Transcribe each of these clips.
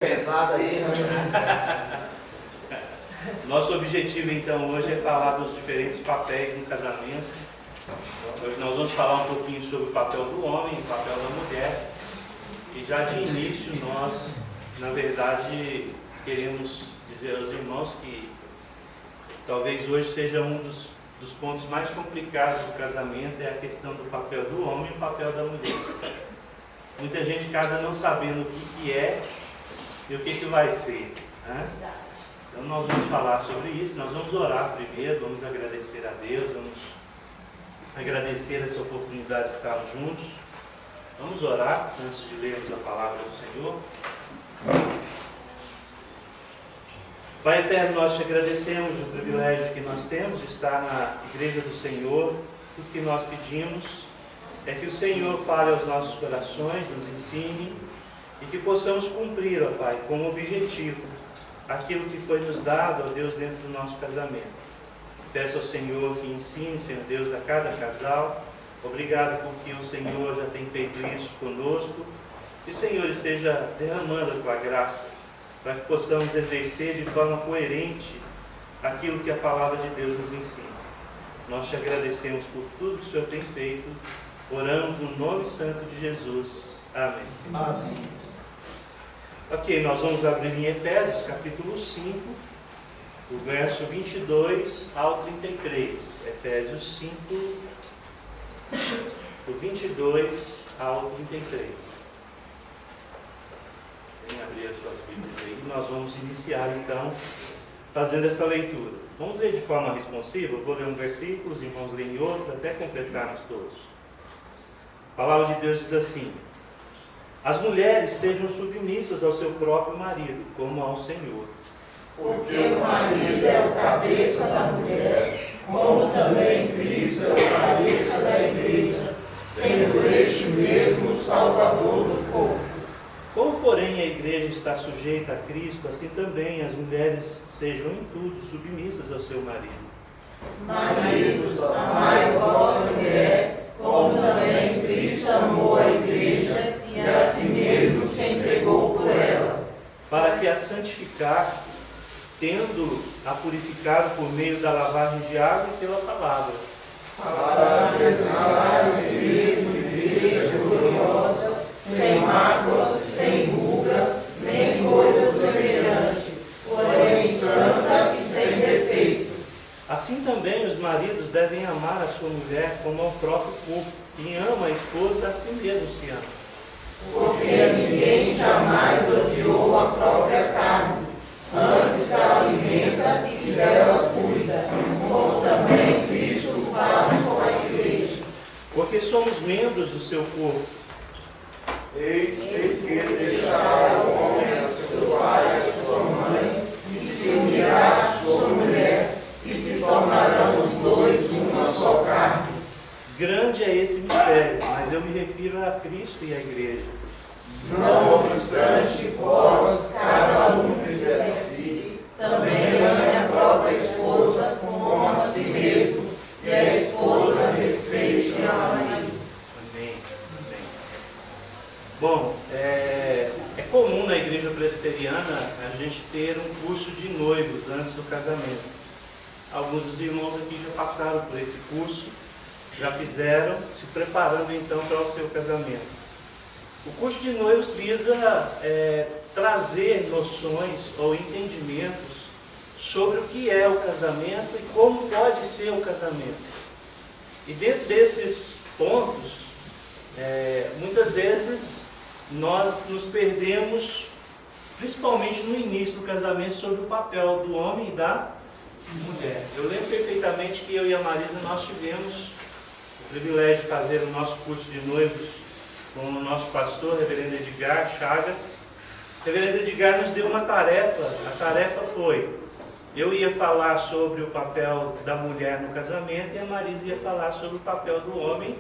Pesado aí, Nosso objetivo então hoje é falar dos diferentes papéis no casamento. Hoje nós vamos falar um pouquinho sobre o papel do homem e o papel da mulher. E já de início nós, na verdade, queremos dizer aos irmãos que talvez hoje seja um dos pontos mais complicados do casamento, é a questão do papel do homem e o papel da mulher. Muita gente casa não sabendo o que é e o que vai ser, né? Então nós vamos falar sobre isso, nós vamos orar primeiro, vamos agradecer a Deus, vamos agradecer essa oportunidade de estarmos juntos. Vamos orar antes de lermos a palavra do Senhor. Pai eterno, nós te agradecemos o privilégio que nós temos de estar na igreja do Senhor. Tudo que nós pedimos é que o Senhor fale aos nossos corações, nos ensine e que possamos cumprir, ó Pai, como objetivo aquilo que foi nos dado, ó Deus, dentro do nosso casamento. Peço ao Senhor que ensine, Senhor Deus, a cada casal. Obrigado porque o Senhor já tem feito isso conosco. Que o Senhor esteja derramando a tua graça para que possamos exercer de forma coerente aquilo que a palavra de Deus nos ensina. Nós te agradecemos por tudo que o Senhor tem feito. Oramos no nome santo de Jesus. Amém. Amém. Ok, nós vamos abrir em Efésios, capítulo 5, do verso 22 ao 33. Efésios 5, do 22 ao 33. Vem abrir as suas Bíblias aí. Nós vamos iniciar, então, fazendo essa leitura. Vamos ler de forma responsiva. Eu vou ler um versículo, os irmãos leem outro, até completarmos todos. A palavra de Deus diz assim: as mulheres sejam submissas ao seu próprio marido, como ao Senhor. Porque o marido é o cabeça da mulher, como também Cristo é o cabeça da igreja, sendo este mesmo o Salvador do corpo. Como, porém, a igreja está sujeita a Cristo, assim também as mulheres sejam em tudo submissas ao seu marido. Maridos, amai vossa mulher, como também Cristo amou a igreja e a si mesmo se entregou por ela, Para que a santificasse, tendo-a purificado por meio da lavagem de água e pela palavra. para apresentar a si mesmo igreja gloriosa, sem mácula, sem ruga, nem coisa semelhante, porém santa e sem defeito. Assim também os maridos devem amar a sua mulher como ao próprio corpo. Quem ama a esposa, a si mesmo se ama. Porque ninguém jamais odiou a própria carne, antes a alimenta e dela cuida, como também Cristo faz com a igreja. Porque somos membros do seu corpo. Eis que deixará o homem a seu pai e a sua mãe, e se unirá à sua mulher, e se tornarão os dois uma só carne. Grande é esse mistério, mas eu me refiro a Cristo e à igreja. Não obstante, vós, cada um de si, também ame a própria esposa como a si mesmo, e a esposa respeite ao marido. Amém. Amém. Bom, é comum na igreja presbiteriana a gente ter um curso de noivos antes do casamento. Alguns dos irmãos aqui já passaram por esse curso, já fizeram, se preparando então para o seu casamento. O curso de noivos visa trazer noções ou entendimentos sobre o que é o casamento e como pode ser o casamento. E dentro desses pontos, muitas vezes nós nos perdemos, principalmente no início do casamento, sobre o papel do homem e da mulher. Eu lembro perfeitamente que eu e a Marisa nós tivemos o privilégio de fazer o nosso curso de noivos com o nosso pastor, reverendo Edgar Chagas. O reverendo Edgar nos deu uma tarefa. A tarefa foi: eu ia falar sobre o papel da mulher no casamento e a Marisa ia falar sobre o papel do homem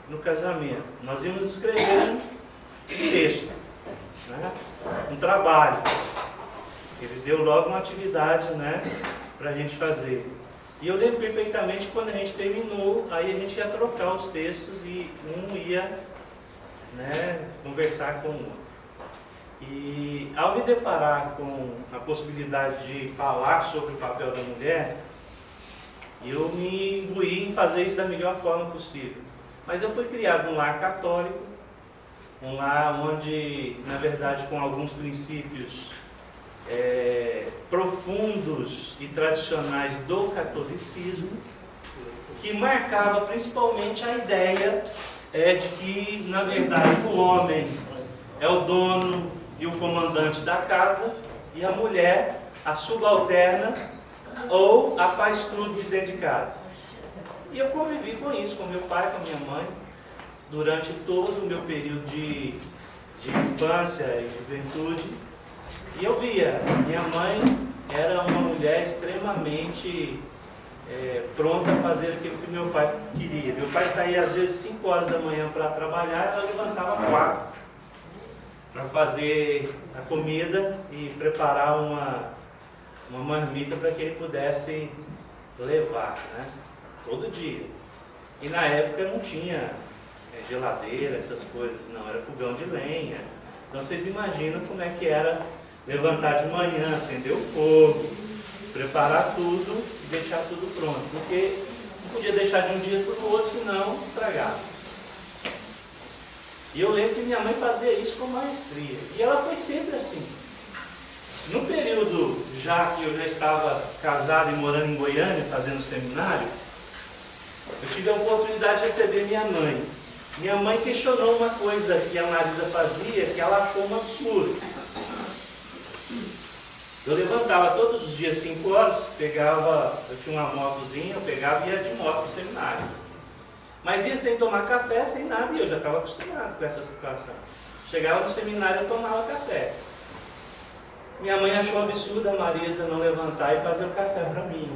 no casamento. Nós íamos escrever um texto, né? Um trabalho. Ele deu logo uma atividade, né, para a gente fazer. E eu lembro perfeitamente que quando a gente terminou, aí a gente ia trocar os textos e um ia, né, conversar com o outro. E ao me deparar com a possibilidade de falar sobre o papel da mulher, eu me imbuí em fazer isso da melhor forma possível. Mas eu fui criado num lar católico, um lar onde, na verdade, com alguns princípios profundos e tradicionais do catolicismo, que marcava principalmente a ideia de que, na verdade, o homem é o dono e o comandante da casa, e a mulher a subalterna ou a faz tudo de dentro de casa. E eu convivi com isso, com meu pai, com a minha mãe, durante todo o meu período de infância e juventude. E eu via, minha mãe era uma mulher extremamente pronta a fazer aquilo que meu pai queria. Meu pai saía às vezes 5 horas da manhã para trabalhar, ela levantava 4 para fazer a comida e preparar uma marmita para que ele pudesse levar, né? Todo dia. E na época não tinha geladeira, essas coisas, não, era fogão de lenha. Então vocês imaginam como é que era levantar de manhã, acender o fogo, preparar tudo e deixar tudo pronto, porque não podia deixar de um dia para o outro, senão estragava. E eu lembro que minha mãe fazia isso com maestria. E ela foi sempre assim. No período já que eu já estava casado e morando em Goiânia, fazendo seminário, eu tive a oportunidade de receber minha mãe. Minha mãe questionou uma coisa que a Marisa fazia, que ela achou um absurdo. Eu levantava todos os dias 5 horas, eu tinha uma motozinha, eu pegava e ia de moto para o seminário. Mas ia sem tomar café, sem nada, e eu já estava acostumado com essa situação. Chegava no seminário, eu tomava café. Minha mãe achou absurdo a Marisa não levantar e fazer o café para mim.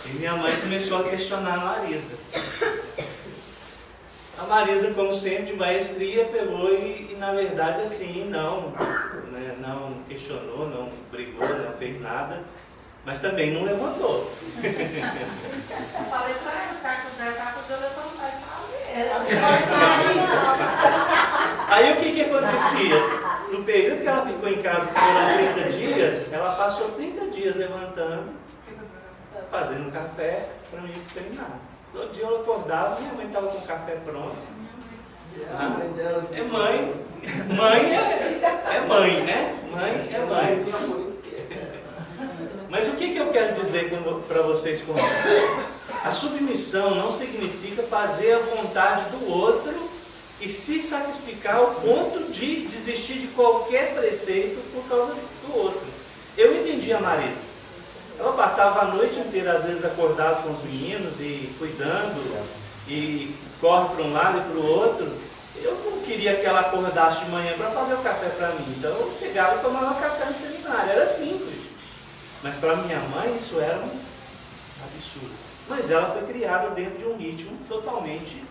E minha mãe começou a questionar a Marisa. A Marisa, como sempre, de maestria, pegou e na verdade, assim, não questionou, não brigou, não fez nada, mas também não levantou. Eu falei para ela, tá com o levantar e fazer. Aí o que acontecia? No período que ela ficou em casa por 30 dias, ela passou 30 dias levantando, fazendo café para mim ir para o seminário. Todo dia eu acordava, minha mãe estava com o café pronto. É mãe. Mãe é mãe, né? Mãe é mãe. Mas o que eu quero dizer para vocês com isso? A submissão não significa fazer a vontade do outro e se sacrificar ao ponto de desistir de qualquer preceito por causa do outro. Eu entendi a Marisa. Ela passava a noite inteira, às vezes, acordada com os meninos e cuidando, e corre para um lado e para o outro. Eu não queria que ela acordasse de manhã para fazer o café para mim. Então eu pegava e tomava café no seminário. Era simples. Mas para minha mãe isso era um absurdo. Mas ela foi criada dentro de um ritmo totalmente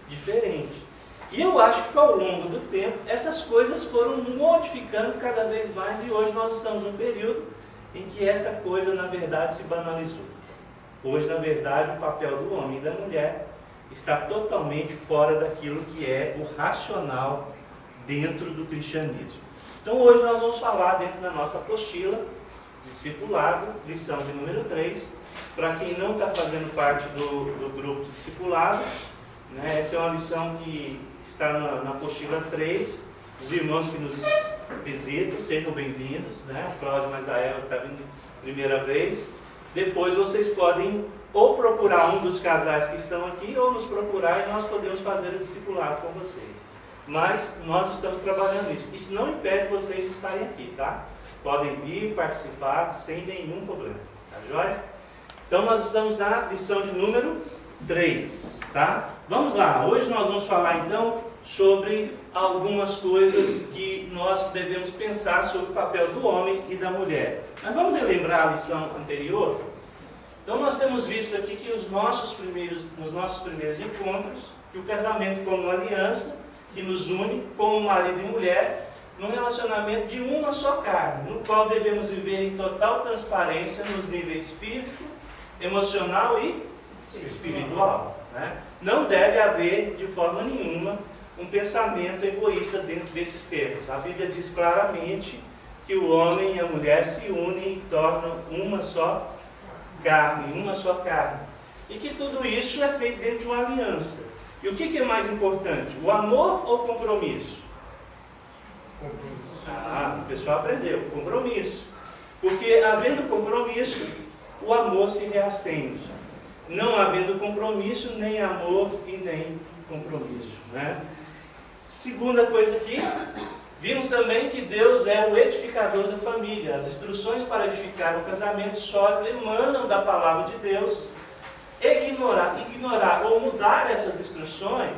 diferente. E eu acho que ao longo do tempo essas coisas foram modificando cada vez mais, e hoje nós estamos num período em que essa coisa, na verdade, se banalizou. Hoje, na verdade, o papel do homem e da mulher está totalmente fora daquilo que é o racional dentro do cristianismo. Então, hoje nós vamos falar, dentro da nossa apostila, discipulado, lição de número 3. Para quem não está fazendo parte do grupo discipulado, né, essa é uma lição que está na apostila 3. Os irmãos que nos visitam, sejam bem-vindos, né? O Cláudio Mazael está vindo primeira vez. Depois vocês podem ou procurar um dos casais que estão aqui, ou nos procurar e nós podemos fazer o discipulado com vocês. Mas nós estamos trabalhando nisso. Isso não impede vocês de estarem aqui, tá? Podem vir participar sem nenhum problema, tá joia? Então nós estamos na lição de número 3, tá? Vamos lá, hoje nós vamos falar então sobre algumas coisas que nós devemos pensar sobre o papel do homem e da mulher. Mas vamos relembrar a lição anterior? Então nós temos visto aqui que nos nossos primeiros encontros, que o casamento como uma aliança que nos une como marido e mulher, num relacionamento de uma só carne, no qual devemos viver em total transparência nos níveis físico, emocional e espiritual, né? Não deve haver de forma nenhuma um pensamento egoísta dentro desses termos. A Bíblia diz claramente que o homem e a mulher se unem e tornam uma só carne, e que tudo isso é feito dentro de uma aliança. E o que é mais importante? O amor ou o compromisso? O pessoal aprendeu, compromisso. Porque havendo compromisso, o amor se reacende. Não havendo compromisso, nem amor e nem compromisso, né? Segunda coisa aqui, vimos também que Deus é o edificador da família. As instruções para edificar um casamento sólido emanam da palavra de Deus. Ignorar ou mudar essas instruções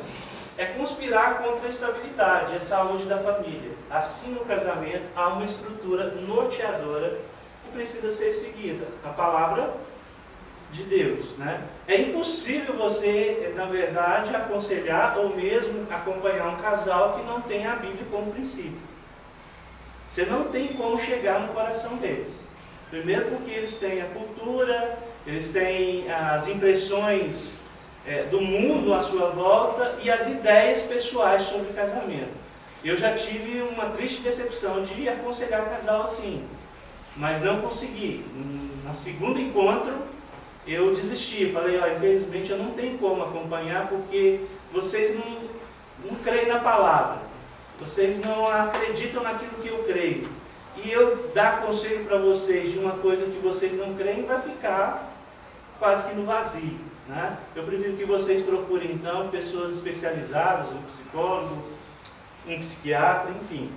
é conspirar contra a estabilidade e a saúde da família. Assim, no casamento, há uma estrutura norteadora que precisa ser seguida. A palavra de Deus, né? É impossível você, na verdade, aconselhar ou mesmo acompanhar um casal que não tem a Bíblia como princípio. Você não tem como chegar no coração deles. Primeiro porque eles têm a cultura, eles têm as impressões do mundo à sua volta e as ideias pessoais sobre casamento. Eu já tive uma triste decepção de aconselhar casal assim, mas não consegui. No segundo encontro, eu desisti. Falei, infelizmente eu não tenho como acompanhar porque vocês não creem na palavra. Vocês não acreditam naquilo que eu creio. E eu dar conselho para vocês de uma coisa que vocês não creem vai ficar quase que no vazio, né? Eu prefiro que vocês procurem então pessoas especializadas, um psicólogo, um psiquiatra, enfim.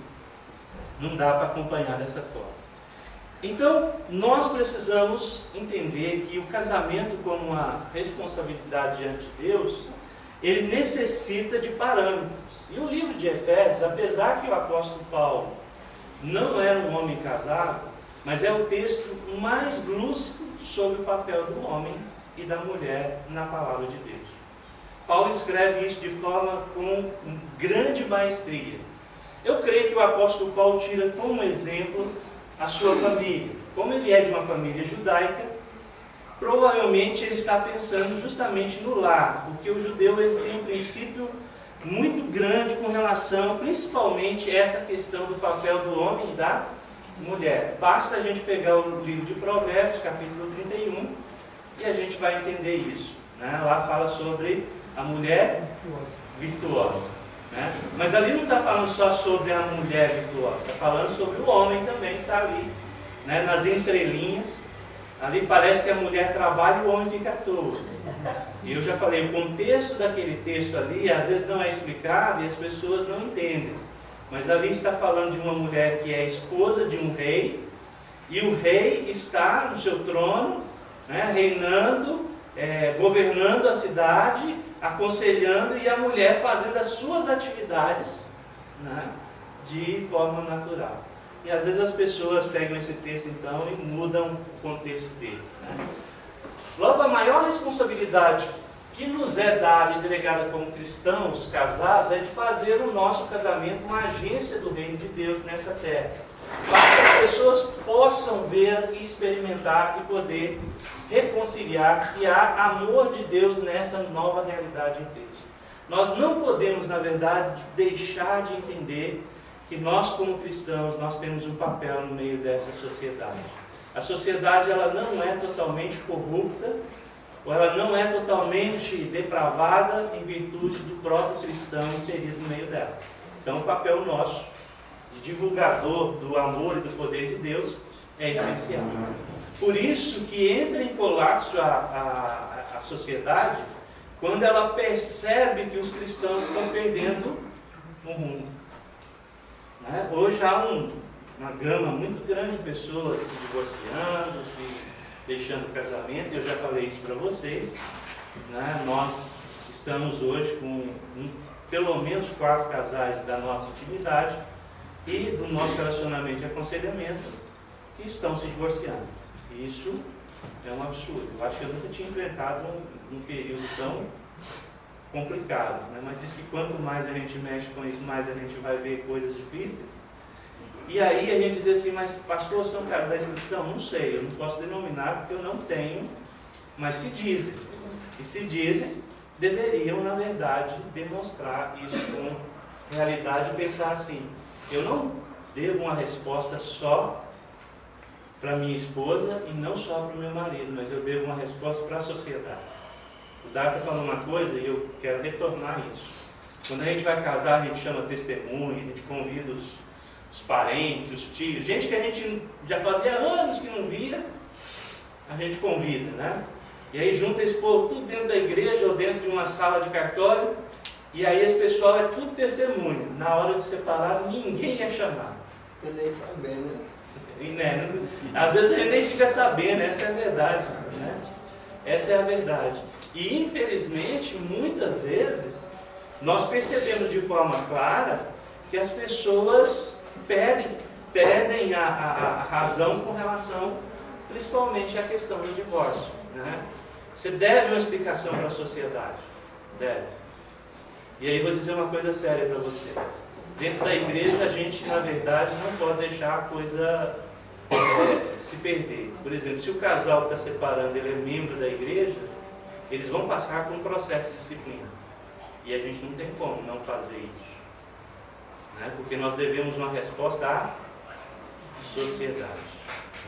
Não dá para acompanhar dessa forma. Então, nós precisamos entender que o casamento como uma responsabilidade diante de Deus, ele necessita de parâmetros. E o livro de Efésios, apesar que o apóstolo Paulo não era um homem casado, mas é o texto mais lúcido sobre o papel do homem e da mulher na palavra de Deus. Paulo escreve isso de forma com grande maestria. Eu creio que o apóstolo Paulo tira como exemplo a sua família. Como ele é de uma família judaica, provavelmente ele está pensando justamente no lar, porque o judeu ele tem um princípio muito grande com relação, principalmente, a essa questão do papel do homem e da mulher. Basta a gente pegar o livro de Provérbios, capítulo 31, e a gente vai entender isso, né? Lá fala sobre a mulher virtuosa, né? Mas ali não está falando só sobre a mulher virtuosa, está falando sobre o homem também que está ali, né? Nas entrelinhas. Ali parece que a mulher trabalha e o homem fica à toa. E eu já falei, o contexto daquele texto ali, às vezes não é explicado e as pessoas não entendem. Mas ali está falando de uma mulher que é esposa de um rei, e o rei está no seu trono, né, reinando, governando a cidade, aconselhando, e a mulher fazendo as suas atividades, né, de forma natural. E às vezes as pessoas pegam esse texto então e mudam o contexto dele, né? Logo, a maior responsabilidade que nos é dada e delegada como cristãos casados é de fazer o nosso casamento uma agência do reino de Deus nessa terra, para que as pessoas possam ver e experimentar e poder reconciliar que há amor de Deus nessa nova realidade em Cristo. Nós não podemos, na verdade, deixar de entender que nós, como cristãos, nós temos um papel no meio dessa sociedade. A sociedade ela não é totalmente corrupta, ou ela não é totalmente depravada em virtude do próprio cristão inserido no meio dela. Então, o papel nosso, de divulgador do amor e do poder de Deus, é essencial. Por isso que entra em colapso a sociedade quando ela percebe que os cristãos estão perdendo o mundo. Hoje há uma gama muito grande de pessoas se divorciando, se deixando o casamento. Eu já falei isso para vocês, né? Nós estamos hoje com pelo menos 4 casais da nossa intimidade e do nosso relacionamento de aconselhamento que estão se divorciando. Isso é um absurdo. Eu acho que eu nunca tinha enfrentado um período tão complicado, né? Mas diz que quanto mais a gente mexe com isso, mais a gente vai ver coisas difíceis. E aí a gente diz assim, mas pastor, são casais cristãos? Não sei, eu não posso denominar porque eu não tenho, mas se dizem. E se dizem, deveriam, na verdade, demonstrar isso com realidade e pensar assim: eu não devo uma resposta só para minha esposa e não só para o meu marido, mas eu devo uma resposta para a sociedade. O Dário está falando uma coisa e eu quero retornar isso. Quando a gente vai casar, a gente chama testemunha, a gente convida os parentes, os tios, gente que a gente já fazia anos que não via, a gente convida, né? E aí junta esse povo tudo dentro da igreja ou dentro de uma sala de cartório, e aí esse pessoal é tudo testemunha. Na hora de separar, ninguém é chamado. Eu nem sabendo, né? E, né? Às vezes a gente nem fica sabendo, essa é a verdade, né? Essa é a verdade. E infelizmente, muitas vezes, nós percebemos de forma clara que as pessoas perdem a razão com relação, principalmente, à questão do divórcio, né? Você deve uma explicação para a sociedade. Deve. E aí vou dizer uma coisa séria para vocês. Dentro da igreja, a gente, na verdade, não pode deixar a coisa se perder. Por exemplo, se o casal que está separando ele é membro da igreja, eles vão passar por um processo de disciplina. E a gente não tem como não fazer isso, né? Porque nós devemos uma resposta à sociedade.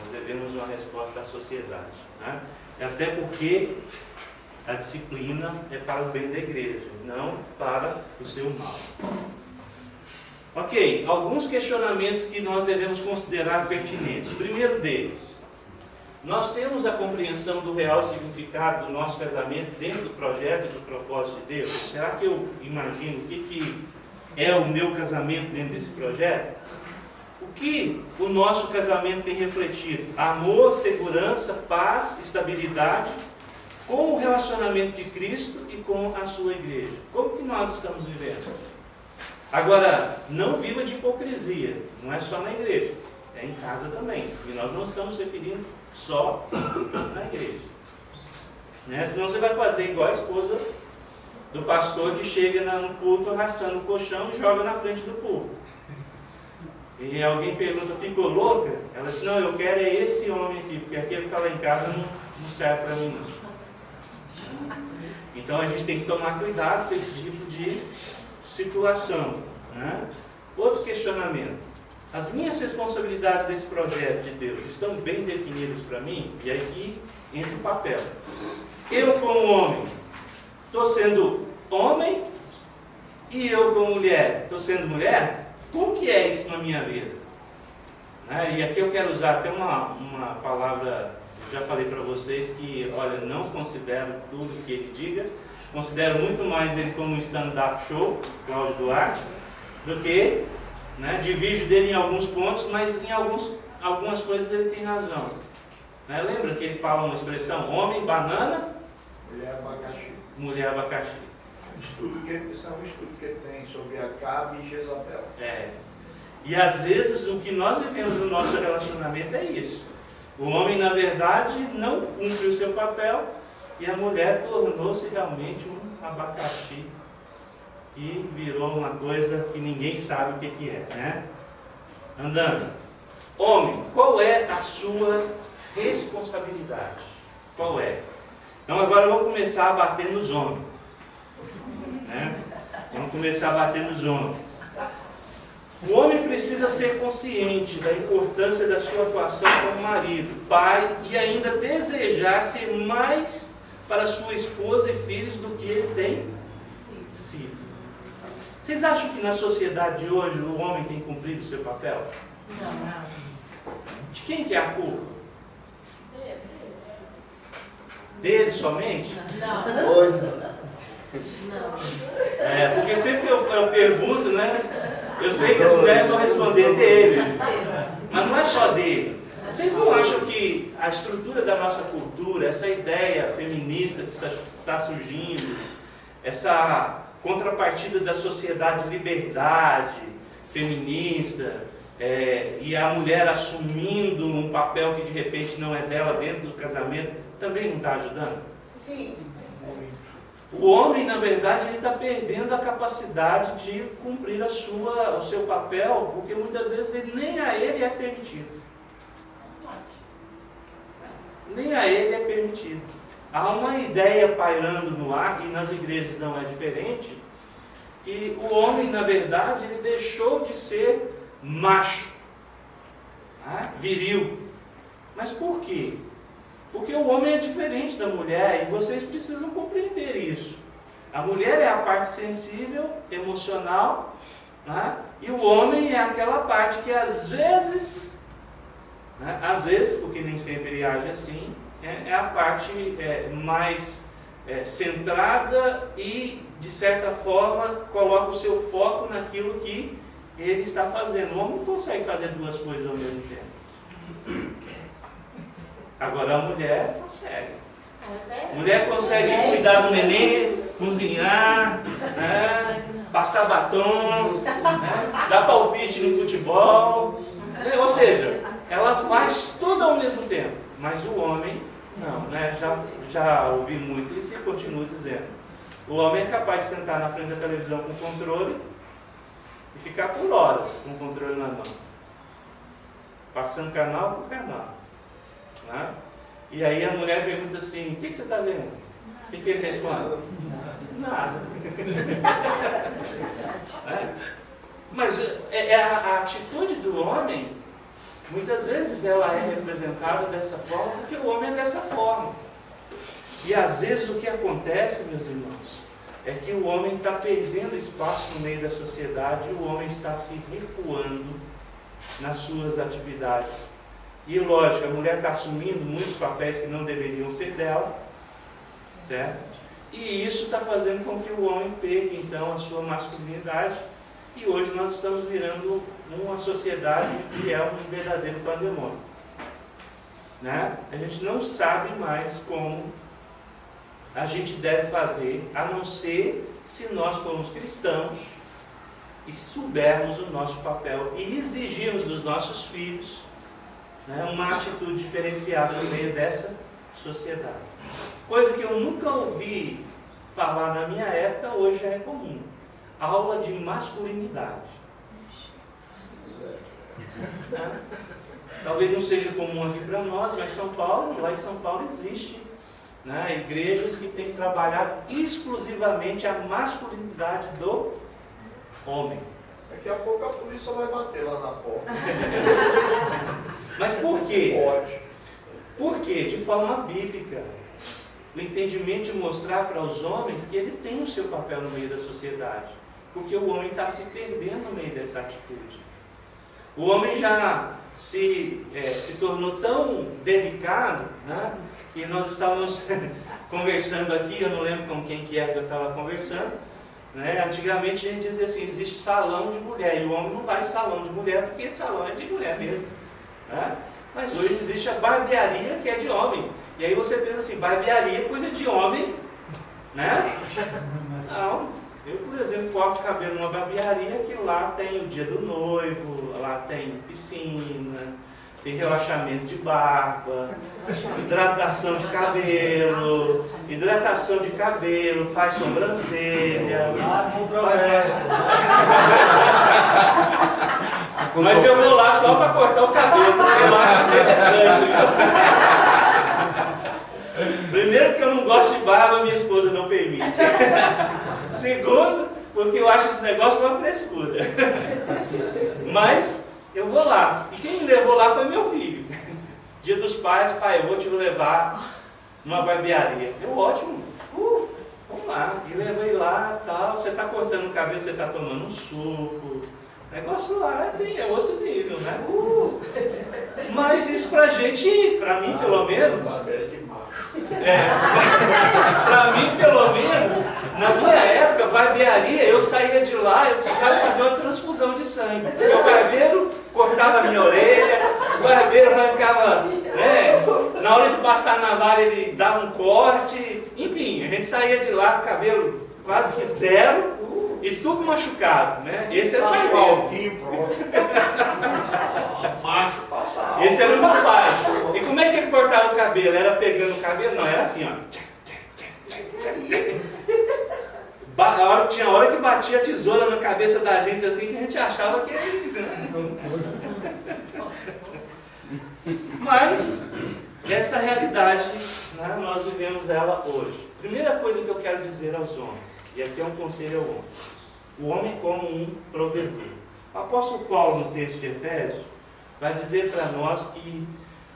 Nós devemos uma resposta à sociedade, né? Até porque a disciplina é para o bem da igreja, não para o seu mal. Ok, alguns questionamentos que nós devemos considerar pertinentes. O primeiro deles: nós temos a compreensão do real significado do nosso casamento dentro do projeto e do propósito de Deus? Será que eu imagino o que é o meu casamento dentro desse projeto? O que o nosso casamento tem refletido? Amor, segurança, paz, estabilidade, com o relacionamento de Cristo e com a sua igreja. Como que nós estamos vivendo? Agora, não viva de hipocrisia, não é só na igreja, é em casa também. E nós não estamos referindo só na igreja, né? Senão você vai fazer igual a esposa do pastor que chega no culto arrastando o colchão e joga na frente do púlpito. E alguém pergunta: ficou louca? Ela diz: não, eu quero é esse homem aqui, porque aquele que está lá em casa não serve para mim não. Então a gente tem que tomar cuidado com esse tipo de situação, né? Outro questionamento: as minhas responsabilidades desse projeto de Deus estão bem definidas para mim? E aqui entra o papel. Eu, como homem, estou sendo homem, e eu, como mulher, estou sendo mulher? Como que é isso na minha vida? Né? E aqui eu quero usar até uma palavra, eu já falei para vocês que, olha, não considero tudo que ele diga, considero muito mais ele como um stand-up show, Cláudio Duarte, do que, né, divido dele em alguns pontos, mas em algumas coisas ele tem razão. Né? Lembra que ele fala uma expressão: homem, banana, Mulher abacaxi. Mulher, abacaxi. Isso é um estudo que ele tem sobre Acabe e Jezabel. E às vezes o que nós vivemos no nosso relacionamento é isso. O homem, na verdade, não cumpre o seu papel, e a mulher tornou-se realmente um abacaxi que virou uma coisa que ninguém sabe o que é, né? Andando. Homem, qual é a sua responsabilidade? Qual é? Então agora vamos começar a bater nos homens, né? Vamos começar a bater nos homens. O homem precisa ser consciente da importância da sua atuação como marido, pai, e ainda desejar ser mais para sua esposa e filhos do que ele tem sido. Vocês acham que na sociedade de hoje o homem tem cumprido o seu papel? Não. De quem que é a culpa? Dele somente? Não. Hoje, Porque sempre que eu pergunto, né? Eu sei que as mulheres vão responder dele, mas não é só dele. Vocês não acham que a estrutura da nossa cultura, essa ideia feminista que está surgindo, essa contrapartida da sociedade de liberdade feminista, e a mulher assumindo um papel que de repente não é dela dentro do casamento, também não está ajudando? Sim. O homem, na verdade, ele está perdendo a capacidade de cumprir o seu papel, porque muitas vezes nem a ele é permitido. Nem a ele é permitido. há uma ideia pairando no ar, e nas igrejas não é diferente, que o homem, na verdade, ele deixou de ser macho, viril. Mas por quê? Porque o homem é diferente da mulher, e vocês precisam compreender isso. A mulher é a parte sensível, emocional, e o homem é aquela parte que às vezes, porque nem sempre ele age assim, é a parte mais centrada e, de certa forma, coloca o seu foco naquilo que ele está fazendo. O homem não consegue fazer duas coisas ao mesmo tempo. Agora a mulher consegue. A mulher consegue cuidar do neném, cozinhar, passar batom, dar palpite no futebol. Ou seja, ela faz tudo ao mesmo tempo. Mas o homem, não, já ouvi muito isso e continuo dizendo. O homem é capaz de sentar na frente da televisão com o controle e ficar por horas com o controle na mão, passando canal por canal. E aí a mulher pergunta assim: o que você está vendo? O que ele responde? Nada. Mas a atitude do homem, muitas vezes ela é representada dessa forma, porque o homem é dessa forma. E às vezes o que acontece, meus irmãos, é que o homem está perdendo espaço no meio da sociedade, e o homem está se recuando nas suas atividades. E lógico, a mulher está assumindo muitos papéis que não deveriam ser dela, certo? E isso está fazendo com que o homem perca então a sua masculinidade. E hoje nós estamos virando uma sociedade que é um verdadeiro pandemônio. A gente não sabe mais como a gente deve fazer, a não ser se nós formos cristãos e soubermos o nosso papel e exigirmos dos nossos filhos uma atitude diferenciada no meio dessa sociedade. Coisa que eu nunca ouvi falar na minha época, hoje já é comum. Aula de masculinidade. Talvez não seja comum aqui para nós, mas lá em São Paulo existe igrejas que têm trabalhado exclusivamente a masculinidade do homem. Daqui a pouco a polícia vai bater lá na porta. Mas por quê? Pode. Por quê? De forma bíblica. O entendimento de mostrar para os homens que ele tem o seu papel no meio da sociedade. Porque o homem está se perdendo no meio dessa atitude. O homem já se tornou tão delicado, que nós estávamos conversando aqui, eu não lembro com quem que eu estava conversando, antigamente a gente dizia assim: existe salão de mulher, e o homem não vai em salão de mulher, porque salão é de mulher mesmo. Mas hoje existe a barbearia, que é de homem. E aí você pensa assim: barbearia, coisa de homem, Não. Eu, por exemplo, corto cabelo numa barbearia que lá tem o dia do noivo, lá tem piscina, tem relaxamento de barba, hidratação de cabelo, faz sobrancelha. Mas eu vou lá só para cortar o cabelo, porque eu acho interessante. Primeiro, porque eu não gosto de barba, minha esposa não permite. Segundo, porque eu acho esse negócio uma frescura. Mas eu vou lá. E quem me levou lá foi meu filho. Dia dos Pais: pai, eu vou te levar numa barbearia. Eu: ótimo. Vamos lá. E levei lá, tal. Você está cortando o cabelo, você está tomando um suco. O negócio lá é outro nível, Mas isso pra gente, pra mim pelo menos, pra mim pelo menos, na minha época, barbearia, eu saía de lá, eu precisava fazer uma transfusão de sangue. Porque o barbeiro cortava a minha orelha, o barbeiro arrancava, na hora de passar a navalha ele dava um corte, enfim, a gente saía de lá com o cabelo quase que zero. E tudo machucado, Esse era o barbeiro. Esse era o meu pai. E como é que ele cortava o cabelo? Era pegando o cabelo? Não, era assim, ó. Tinha hora que batia a tesoura na cabeça da gente assim, que a gente achava que Mas essa realidade né, nós vivemos ela hoje. Primeira coisa que eu quero dizer aos homens, e aqui é um conselho ao homem: o homem como um provedor. O apóstolo Paulo, no texto de Efésios, vai dizer para nós que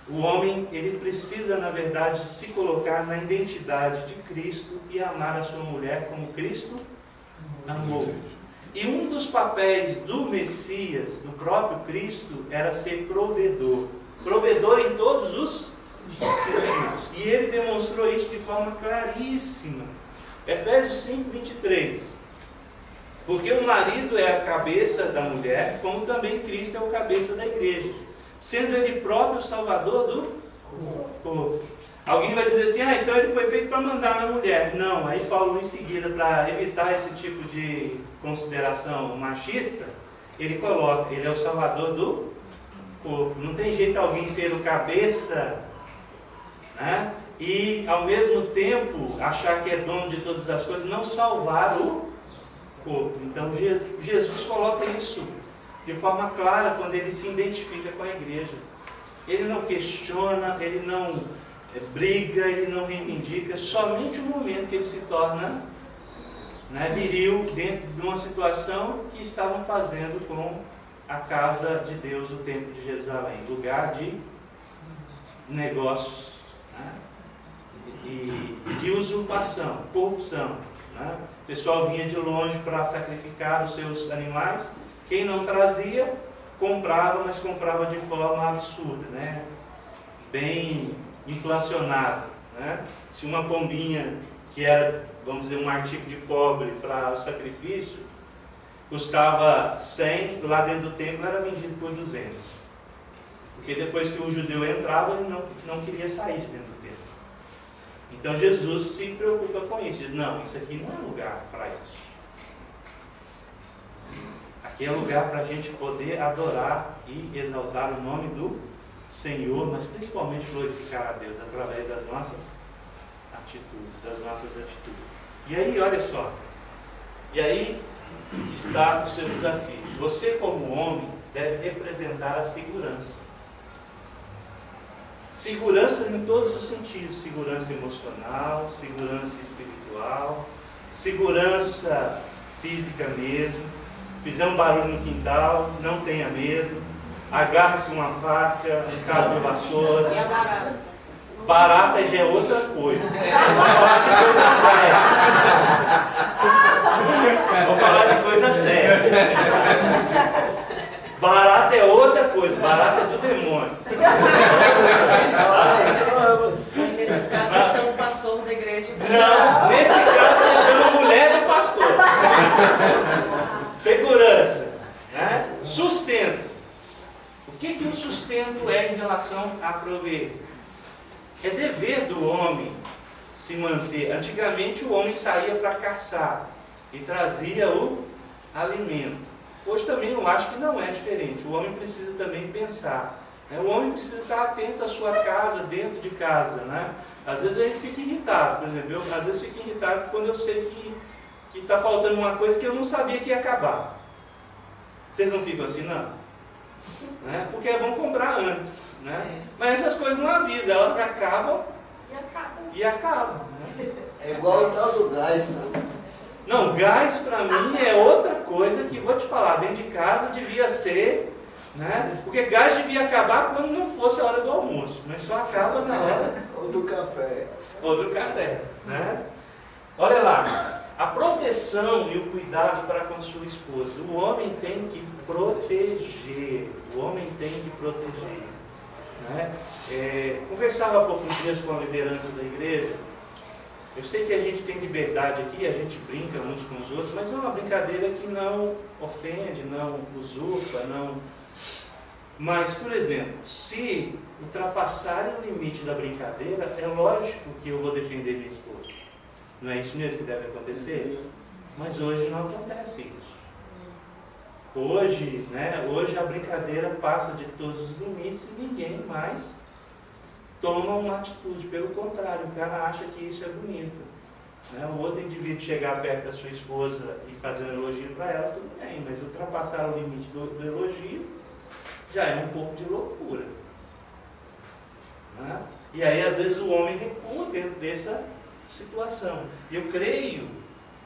o homem, ele precisa, na verdade, se colocar na identidade de Cristo e amar a sua mulher como Cristo amou. E um dos papéis do Messias, do próprio Cristo, era ser provedor. Provedor em todos os sentidos. E ele demonstrou isso de forma claríssima. Efésios 5, 23. Porque o marido é a cabeça da mulher, como também Cristo é o cabeça da igreja, sendo ele próprio o salvador do corpo. Alguém vai dizer assim: então ele foi feito para mandar na mulher. Não, aí Paulo, em seguida, para evitar esse tipo de consideração machista, ele coloca: ele é o salvador do corpo. Não tem jeito alguém ser o cabeça, né, e ao mesmo tempo achar que é dono de todas as coisas, não salvar o corpo. Então Jesus coloca isso de forma clara quando ele se identifica com a igreja. Ele não questiona, ele não briga, ele não reivindica, somente o momento que ele se torna, né, viril dentro de uma situação que estavam fazendo com a casa de Deus, o templo de Jerusalém, lugar de negócios, né, e de usurpação, corrupção, né? O pessoal vinha de longe para sacrificar os seus animais. Quem não trazia, comprava, mas comprava de forma absurda, né? Bem inflacionada, né? Se uma pombinha, que era, vamos dizer, um artigo de pobre para o sacrifício, custava 100, lá dentro do templo era vendido por 200. Porque depois que o judeu entrava, ele não queria sair de dentro do templo. Então Jesus se preocupa com isso, diz: não, isso aqui não é lugar para isso. Aqui é lugar para a gente poder adorar e exaltar o nome do Senhor, mas principalmente glorificar a Deus através das nossas atitudes, E aí, olha só, e aí está o seu desafio. Você, como homem, deve representar a segurança. Segurança em todos os sentidos: segurança emocional, segurança espiritual, segurança física mesmo. Fizer um barulho no quintal, não tenha medo. Agarre-se uma faca, um cabo de vassoura. E a barata? Barata já é outra coisa. Vamos falar de coisa séria. Vamos falar de coisa séria. Barata é outra coisa. Barata é do demônio. Nesses casos, você chama o pastor da igreja. Não, nesse caso você chama a mulher do pastor. Segurança, né? Sustento. O que o sustento é em relação a prover? É dever do homem se manter. Antigamente o homem saía para caçar e trazia o alimento. Hoje também eu acho que não é diferente. O homem precisa também pensar, né? O homem precisa estar atento à sua casa, dentro de casa, né? Às vezes a gente fica irritado. Por exemplo, eu às vezes fico irritado quando eu sei que está faltando uma coisa que eu não sabia que ia acabar. Vocês não ficam assim, não? Né? Porque é bom comprar antes, né? Mas essas coisas não avisam, elas acabam e acabam, né? É igual o tal do gás, né? Não, gás para mim é outra coisa que, vou te falar, dentro de casa devia ser, né? Porque gás devia acabar quando não fosse a hora do almoço, mas só acaba na hora Ou do café. do café, né? Olha lá, a proteção e o cuidado para com sua esposa. O homem tem que proteger. O homem tem que proteger, né? Conversava há poucos dias com a liderança da igreja. Eu sei que a gente tem liberdade aqui, a gente brinca uns com os outros, mas é uma brincadeira que não ofende, não usurpa, não... Mas, por exemplo, se ultrapassarem o limite da brincadeira, é lógico que eu vou defender minha esposa. Não é isso mesmo que deve acontecer? Mas hoje não acontece isso. Hoje, né, hoje a brincadeira passa de todos os limites e ninguém mais toma uma atitude. Pelo contrário, o cara acha que isso é bonito, né? O outro indivíduo chegar perto da sua esposa e fazer um elogio para ela, tudo bem, mas ultrapassar o limite do elogio já é um pouco de loucura, né? E aí, às vezes, o homem recua dentro dessa situação. E eu creio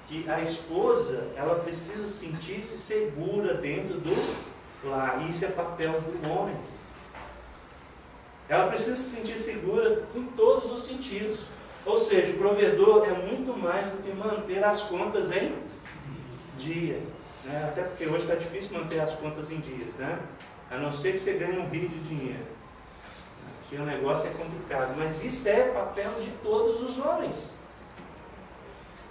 que a esposa, ela precisa sentir-se segura dentro do lar. Isso é papel do homem. Ela precisa se sentir segura em todos os sentidos. Ou seja, o provedor é muito mais do que manter as contas em dia. Né? Até porque hoje está difícil manter as contas em dias, né? A não ser que você ganhe um rio de dinheiro. Porque o negócio é complicado. Mas isso é papel de todos os homens.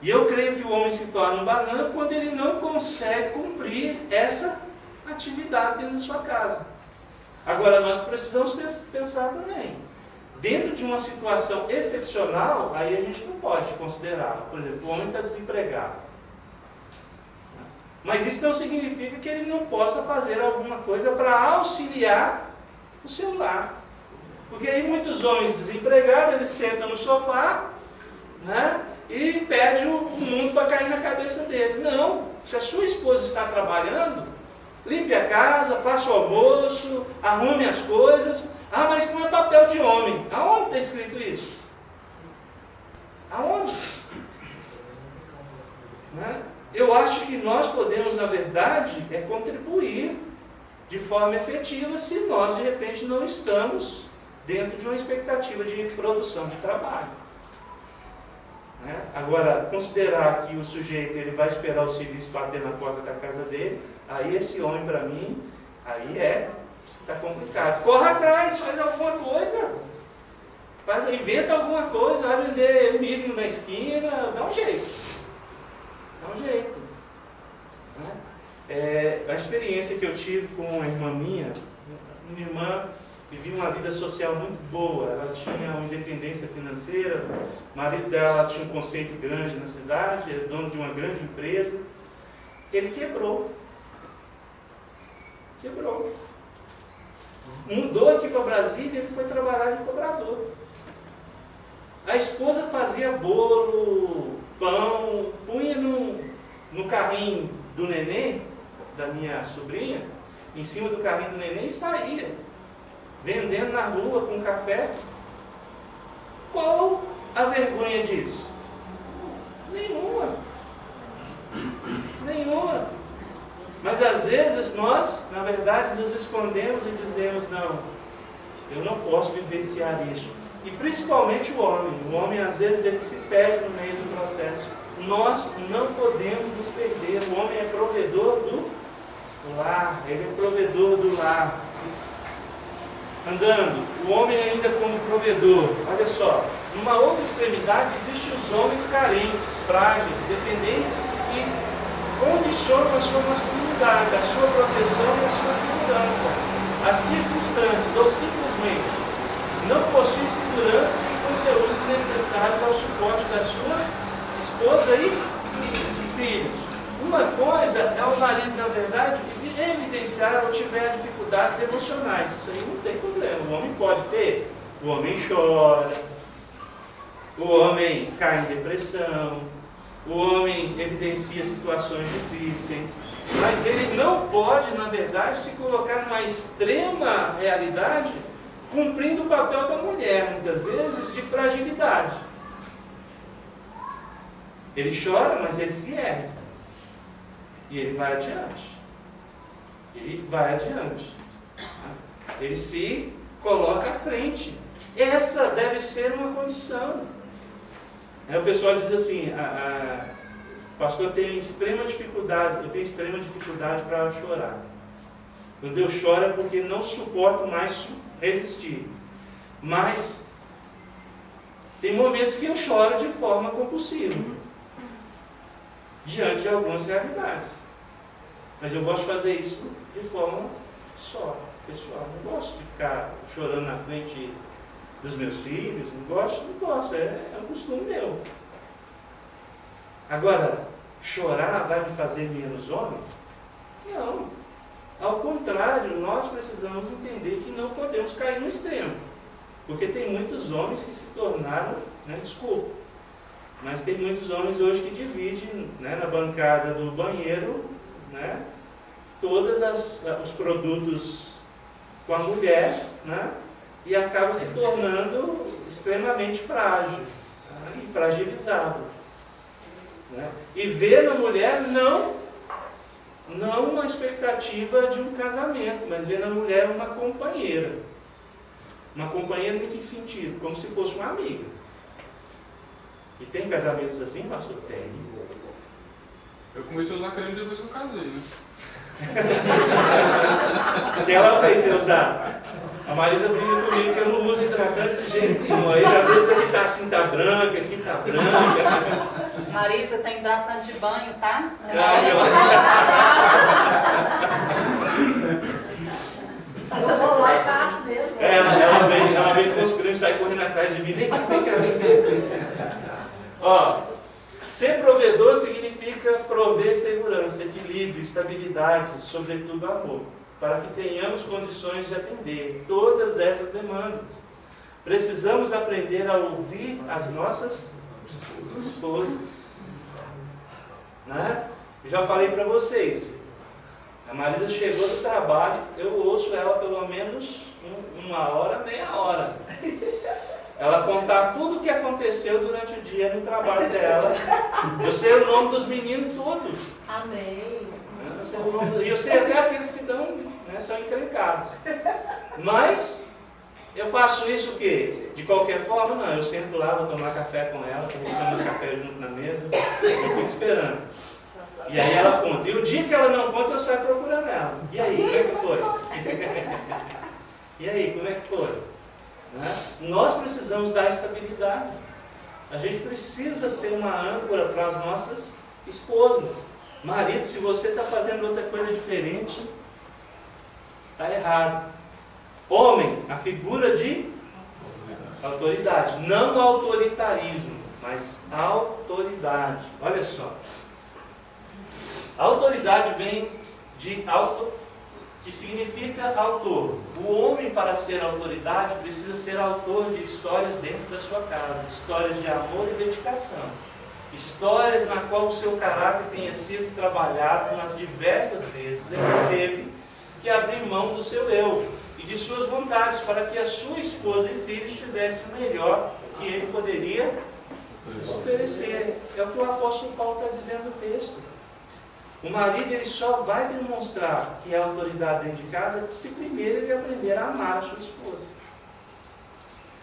E eu creio que o homem se torna um banana quando ele não consegue cumprir essa atividade dentro da sua casa. Agora, nós precisamos pensar também. Dentro de uma situação excepcional, aí a gente não pode considerar. Por exemplo, o homem está desempregado. Mas isso não significa que ele não possa fazer alguma coisa para auxiliar o seu lar. Porque aí muitos homens desempregados, eles sentam no sofá, né, e pedem o mundo para cair na cabeça dele. Não, se a sua esposa está trabalhando, limpe a casa, faça o almoço, arrume as coisas. Ah, mas não é papel de homem. Aonde está escrito isso? Aonde? Né? Eu acho que nós podemos, na verdade, contribuir de forma efetiva se nós, de repente, não estamos dentro de uma expectativa de produção de trabalho. Né? Agora, considerar que o sujeito ele vai esperar o serviço bater na porta da casa dele, aí esse homem, para mim, aí está complicado. Corra atrás, faz alguma coisa. Inventa alguma coisa, vai vender milho na esquina, dá um jeito. Dá um jeito. Né? A experiência que eu tive com uma irmã minha irmã vivia uma vida social muito boa, ela tinha uma independência financeira, o marido dela tinha um conceito grande na cidade, era dono de uma grande empresa. Ele quebrou. Mudou aqui para Brasília e ele foi trabalhar de cobrador. A esposa fazia bolo, pão, punha no carrinho do neném, da minha sobrinha, em cima do carrinho do neném e saía, vendendo na rua com café. Qual a vergonha disso? Nenhuma. Mas às vezes nós, na verdade, nos escondemos e dizemos, não, eu não posso vivenciar isso. E principalmente o homem às vezes ele se perde no meio do processo. Nós não podemos nos perder. O homem é provedor do lar, ele é provedor do lar. Andando, o homem ainda como provedor. Olha só, numa outra extremidade existem os homens carentes, frágeis, dependentes, que condicionam a sua masculinidade, a sua proteção e a sua segurança. As circunstâncias, ou simplesmente não possui segurança e conteúdo necessários ao suporte da sua esposa e filhos. Uma coisa é o marido, na verdade, evidenciar ou tiver dificuldades emocionais. Isso aí não tem problema. O homem pode ter. O homem chora. O homem cai em depressão. O homem evidencia situações difíceis. Mas ele não pode, na verdade, se colocar numa extrema realidade, cumprindo o papel da mulher, muitas vezes, de fragilidade. Ele chora, mas ele se ergue. E ele vai adiante. Ele se coloca à frente. Essa deve ser uma condição. Aí o pessoal diz assim, pastor, eu tenho extrema dificuldade para chorar. Quando eu choro é porque não suporto mais resistir. Mas tem momentos que eu choro de forma compulsiva, diante de algumas realidades. Mas eu gosto de fazer isso de forma só, pessoal. Não gosto de ficar chorando na frente dos meus filhos. Não gosto. É um costume meu. Agora, chorar vai me fazer menos homem? Não. Ao contrário, nós precisamos entender que não podemos cair no extremo. Porque tem muitos homens que se tornaram, mas tem muitos homens hoje que dividem, na bancada do banheiro, todos os produtos com a mulher, e acaba se tornando extremamente frágil, tá? E fragilizado. Né? E vê na mulher não uma expectativa de um casamento, mas vê na mulher uma companheira. Uma companheira em que sentido? Como se fosse uma amiga. E tem casamentos assim, pastor? Tem. Eu comecei a usar creme depois que eu casei, né? Que ela fez você usar. A Marisa briga comigo que eu não uso hidratante de jeito nenhum. Aí às vezes aqui tá assim, tá branca, aqui tá branca. Marisa tem hidratante de banho, tá? Eu vou lá e passo mesmo. Ela vem com os cremes e sai correndo atrás de mim. Vem cá, vem cá, vem cá. Ó, ser provedor significa prover segurança, equilíbrio, estabilidade, sobretudo amor, para que tenhamos condições de atender todas essas demandas. Precisamos aprender a ouvir as nossas esposas. Né? Eu já falei para vocês, a Marisa chegou do trabalho, eu ouço ela pelo menos uma hora, meia hora. Ela contar tudo o que aconteceu durante o dia no trabalho dela. Eu sei o nome dos meninos todos. Amém. E eu sei até aqueles que dão, né, são encrencados. Mas eu faço isso o quê? De qualquer forma, não. Eu sento lá, vou tomar café com ela, estou tomando café junto na mesa, eu fico esperando. E aí ela conta. E o dia que ela não conta, eu saio procurando ela. E aí, como é que foi? E aí, como é que foi? Né? Nós precisamos dar estabilidade. A gente precisa ser uma âncora para as nossas esposas. Marido, se você está fazendo outra coisa diferente, está errado. Homem, a figura de autoridade. Não autoritarismo, mas autoridade. Olha só. A autoridade vem de auto, que significa autor. O homem, para ser autoridade, precisa ser autor de histórias dentro da sua casa, histórias de amor e dedicação, histórias na qual o seu caráter tenha sido trabalhado nas diversas vezes. Ele teve que abrir mão do seu eu e de suas vontades para que a sua esposa e filhos tivessem o melhor que ele poderia oferecer. É o que o apóstolo Paulo está dizendo no texto. O marido, ele só vai demonstrar que é autoridade dentro de casa se primeiro ele aprender a amar a sua esposa.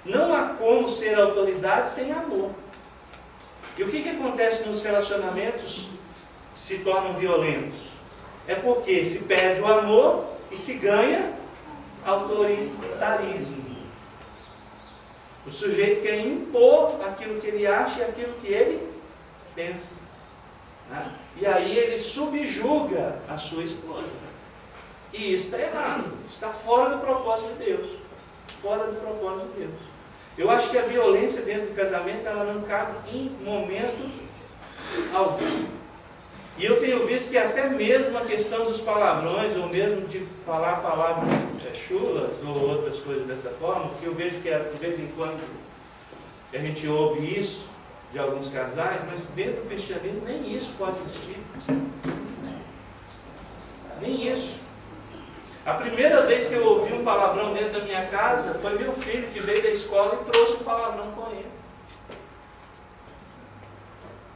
Não há como ser autoridade sem amor. E o que acontece nos relacionamentos que se tornam violentos? É porque se perde o amor e se ganha autoritarismo. O sujeito quer impor aquilo que ele acha e aquilo que ele pensa. Né? E aí ele subjuga a sua esposa. E isso está errado. Está fora do propósito de Deus. Fora do propósito de Deus. Eu acho que a violência dentro do casamento, ela não cabe em momentos algum. E eu tenho visto que até mesmo a questão dos palavrões, ou mesmo de falar palavras chulas, ou outras coisas dessa forma, que eu vejo que de vez em quando a gente ouve isso de alguns casais, mas dentro do cristianismo nem isso pode existir. Nem isso. A primeira vez que eu ouvi um palavrão dentro da minha casa foi meu filho que veio da escola e trouxe um palavrão com ele.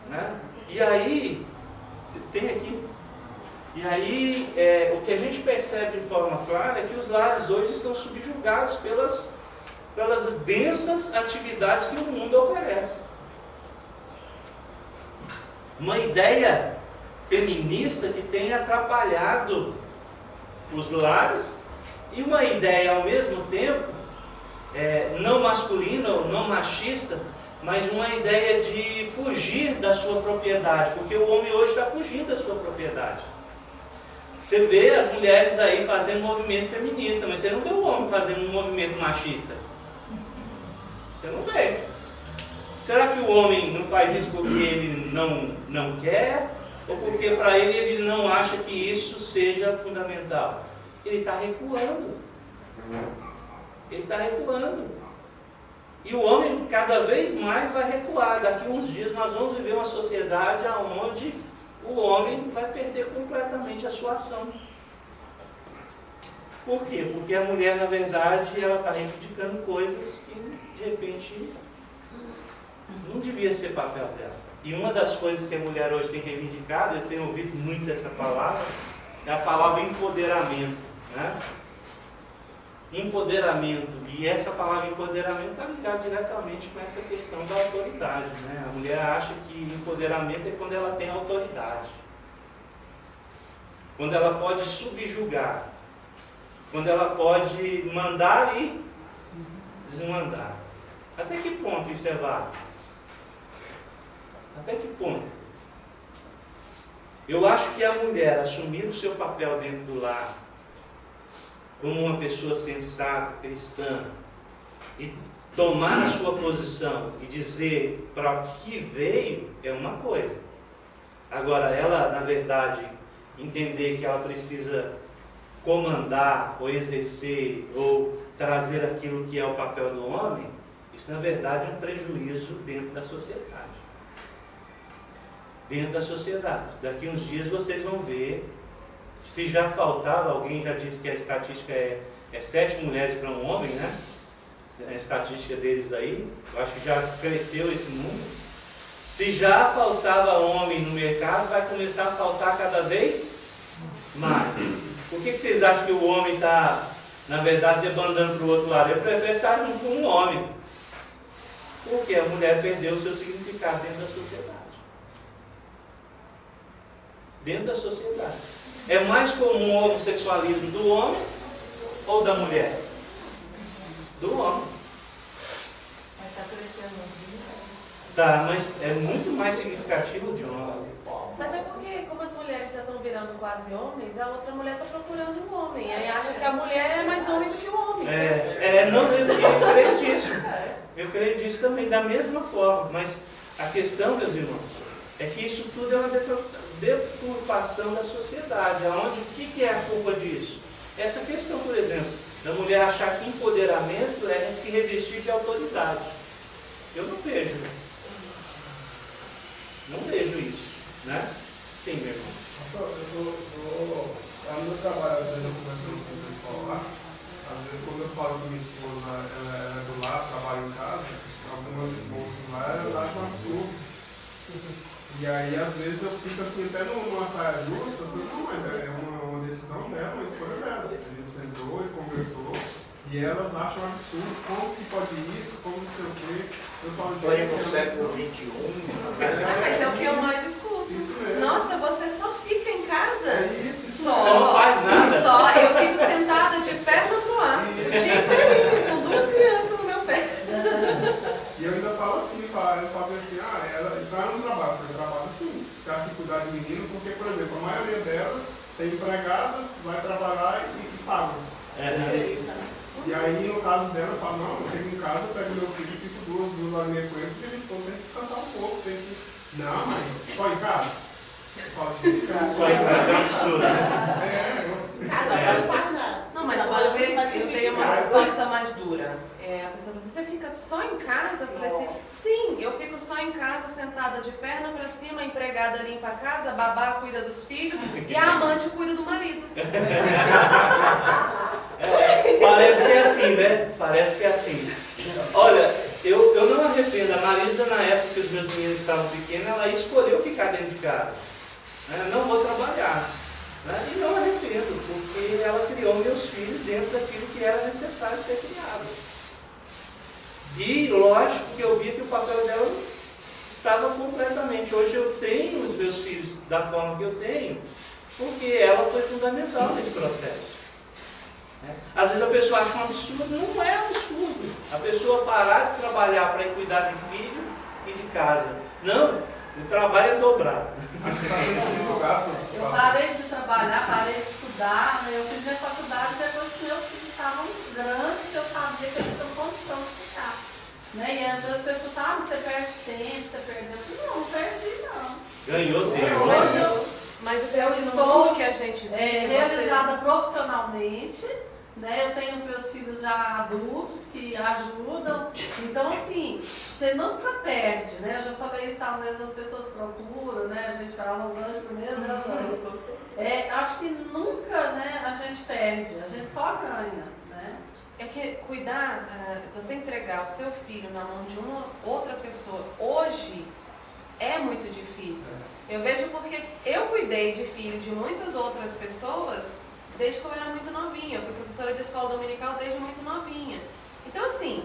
Né? E aí, tem aqui. E aí, o que a gente percebe de forma clara é que os lares hoje estão subjugados pelas densas atividades que o mundo oferece. Uma ideia feminista que tem atrapalhado os lares e uma ideia ao mesmo tempo não masculina ou não machista, mas uma ideia de fugir da sua propriedade, porque o homem hoje está fugindo da sua propriedade. Você vê as mulheres aí fazendo movimento feminista, mas você não vê o homem fazendo um movimento machista. Você não vê. Será que o homem não faz isso porque ele não quer? Ou porque para ele não acha que isso seja fundamental? Ele está recuando. Ele está recuando. E o homem cada vez mais vai recuar. Daqui a uns dias nós vamos viver uma sociedade onde o homem vai perder completamente a sua ação. Por quê? Porque a mulher, na verdade, ela está reivindicando coisas que, de repente, não devia ser papel dela. E uma das coisas que a mulher hoje tem reivindicado, eu tenho ouvido muito essa palavra, é a palavra empoderamento, né? Empoderamento. E essa palavra empoderamento está ligada diretamente com essa questão da autoridade, né? A mulher acha que empoderamento é quando ela tem autoridade. Quando ela pode subjugar. Quando ela pode mandar e desmandar. Até que ponto isso é válido? Até que ponto? Eu acho que a mulher assumir o seu papel dentro do lar como uma pessoa sensata, cristã, e tomar a sua posição e dizer para o que veio é uma coisa. Agora, ela, na verdade, entender que ela precisa comandar ou exercer ou trazer aquilo que é o papel do homem, isso, na verdade, é um prejuízo dentro da sociedade. Dentro da sociedade. Daqui uns dias vocês vão ver. Se já faltava, alguém já disse que a estatística é 7 mulheres para um homem, né? A estatística deles aí, eu acho que já cresceu esse número. Se já faltava homem no mercado, vai começar a faltar cada vez mais. Por que vocês acham que o homem está, na verdade, debandando para o outro lado? Eu prefiro estar junto com um homem. Porque a mulher perdeu o seu significado dentro da sociedade. Dentro da sociedade. É mais comum o homossexualismo do homem ou da mulher? Do homem. Mas está crescendo muito. Tá, mas é muito mais significativo de homem. Mas é porque, como as mulheres já estão virando quase homens, a outra mulher está procurando um homem. Aí acha que a mulher é mais homem do que o homem. Não, eu creio disso. Eu creio disso também, da mesma forma. Mas a questão, meus irmãos, é que isso tudo é uma deturpação da sociedade. Onde, o que é a culpa disso? Essa questão, por exemplo, da mulher achar que empoderamento é se revestir de autoridade. Eu não vejo. Não vejo isso. Né? Sim, meu irmão. Lá no meu trabalho, às vezes eu converso com o pessoal lá. Às vezes, quando eu falo com minha esposa, ela é do lar, trabalha em casa, algumas esposas lá, ela acha um absurdo. E aí, às vezes, eu fico assim, até numa saia justa, eu falo, não, mas é uma decisão dela, uma escolha dela. A gente sentou e conversou, e elas acham um absurdo, como que pode isso, como não sei o quê. Eu falo, Foi no século XXI. Mas é o que eu mais escuto. Isso mesmo. Nossa, você só fica em casa? É isso. Só. Você não faz nada. Só. Eu fico sentada de perna pro ar. Dia inteirinho, com 2 crianças no meu pé. E eu ainda falo assim, eu falo assim, ela está no trabalho, eu trabalho assim, você acha que cuidar de menino, porque, por exemplo, a maioria delas tem empregada, vai trabalhar e paga. E aí, no caso dela, eu falo, não, eu chego em casa, eu pego meu filho e fico 2 horas e meia com ele, porque eles tem que descansar um pouco, tem que... Não, mas só em casa? Eu falo, em casa. Só em casa é um absurdo, né? Casa, não faz nada. Não, mas uma vez eu dei uma resposta mais dura. A pessoa falou, você fica só em casa? Eu falei assim, sim, eu fico só em casa, sentada de perna pra cima, a empregada limpa a casa, a babá cuida dos filhos e a amante cuida do marido. Parece que é assim, né? Parece que é assim. Olha, eu não arrependo. A Marisa, na época que os meus meninos estavam pequenos, ela escolheu ficar dentro de casa. Não vou trabalhar. E não arrependo, porque ela criou meus filhos dentro daquilo que era necessário ser criado. E lógico que eu via que o papel dela estava completamente. Hoje eu tenho os meus filhos da forma que eu tenho, porque ela foi fundamental nesse processo. Às vezes a pessoa acha um absurdo, não é absurdo. A pessoa parar de trabalhar para cuidar de filho e de casa. Não, o trabalho é dobrado. Eu parei de trabalhar, parei de estudar, né? Eu fiz minha faculdade depois que meus filhos estavam grandes, eu sabia que eles tinham condição de ficar. Né? E às vezes as pessoas falam, você perde tempo, você perdeu. Não perdi não. Ganhou tempo. Mas eu estou que a gente realizada profissionalmente, né? Eu tenho os meus filhos já adultos que ajudam. Então, assim, você nunca perde, né? Eu já falei isso, às vezes as pessoas procuram, né? A gente fala Rosângela mesmo, né, Rosângela? Acho que nunca, né, a gente perde. A gente só ganha, né? É que cuidar, você entregar o seu filho na mão de uma outra pessoa, hoje, é muito difícil. Eu vejo porque eu cuidei de filho de muitas outras pessoas desde que eu era muito novinha. Eu fui professora de escola dominical desde muito novinha. Então, assim,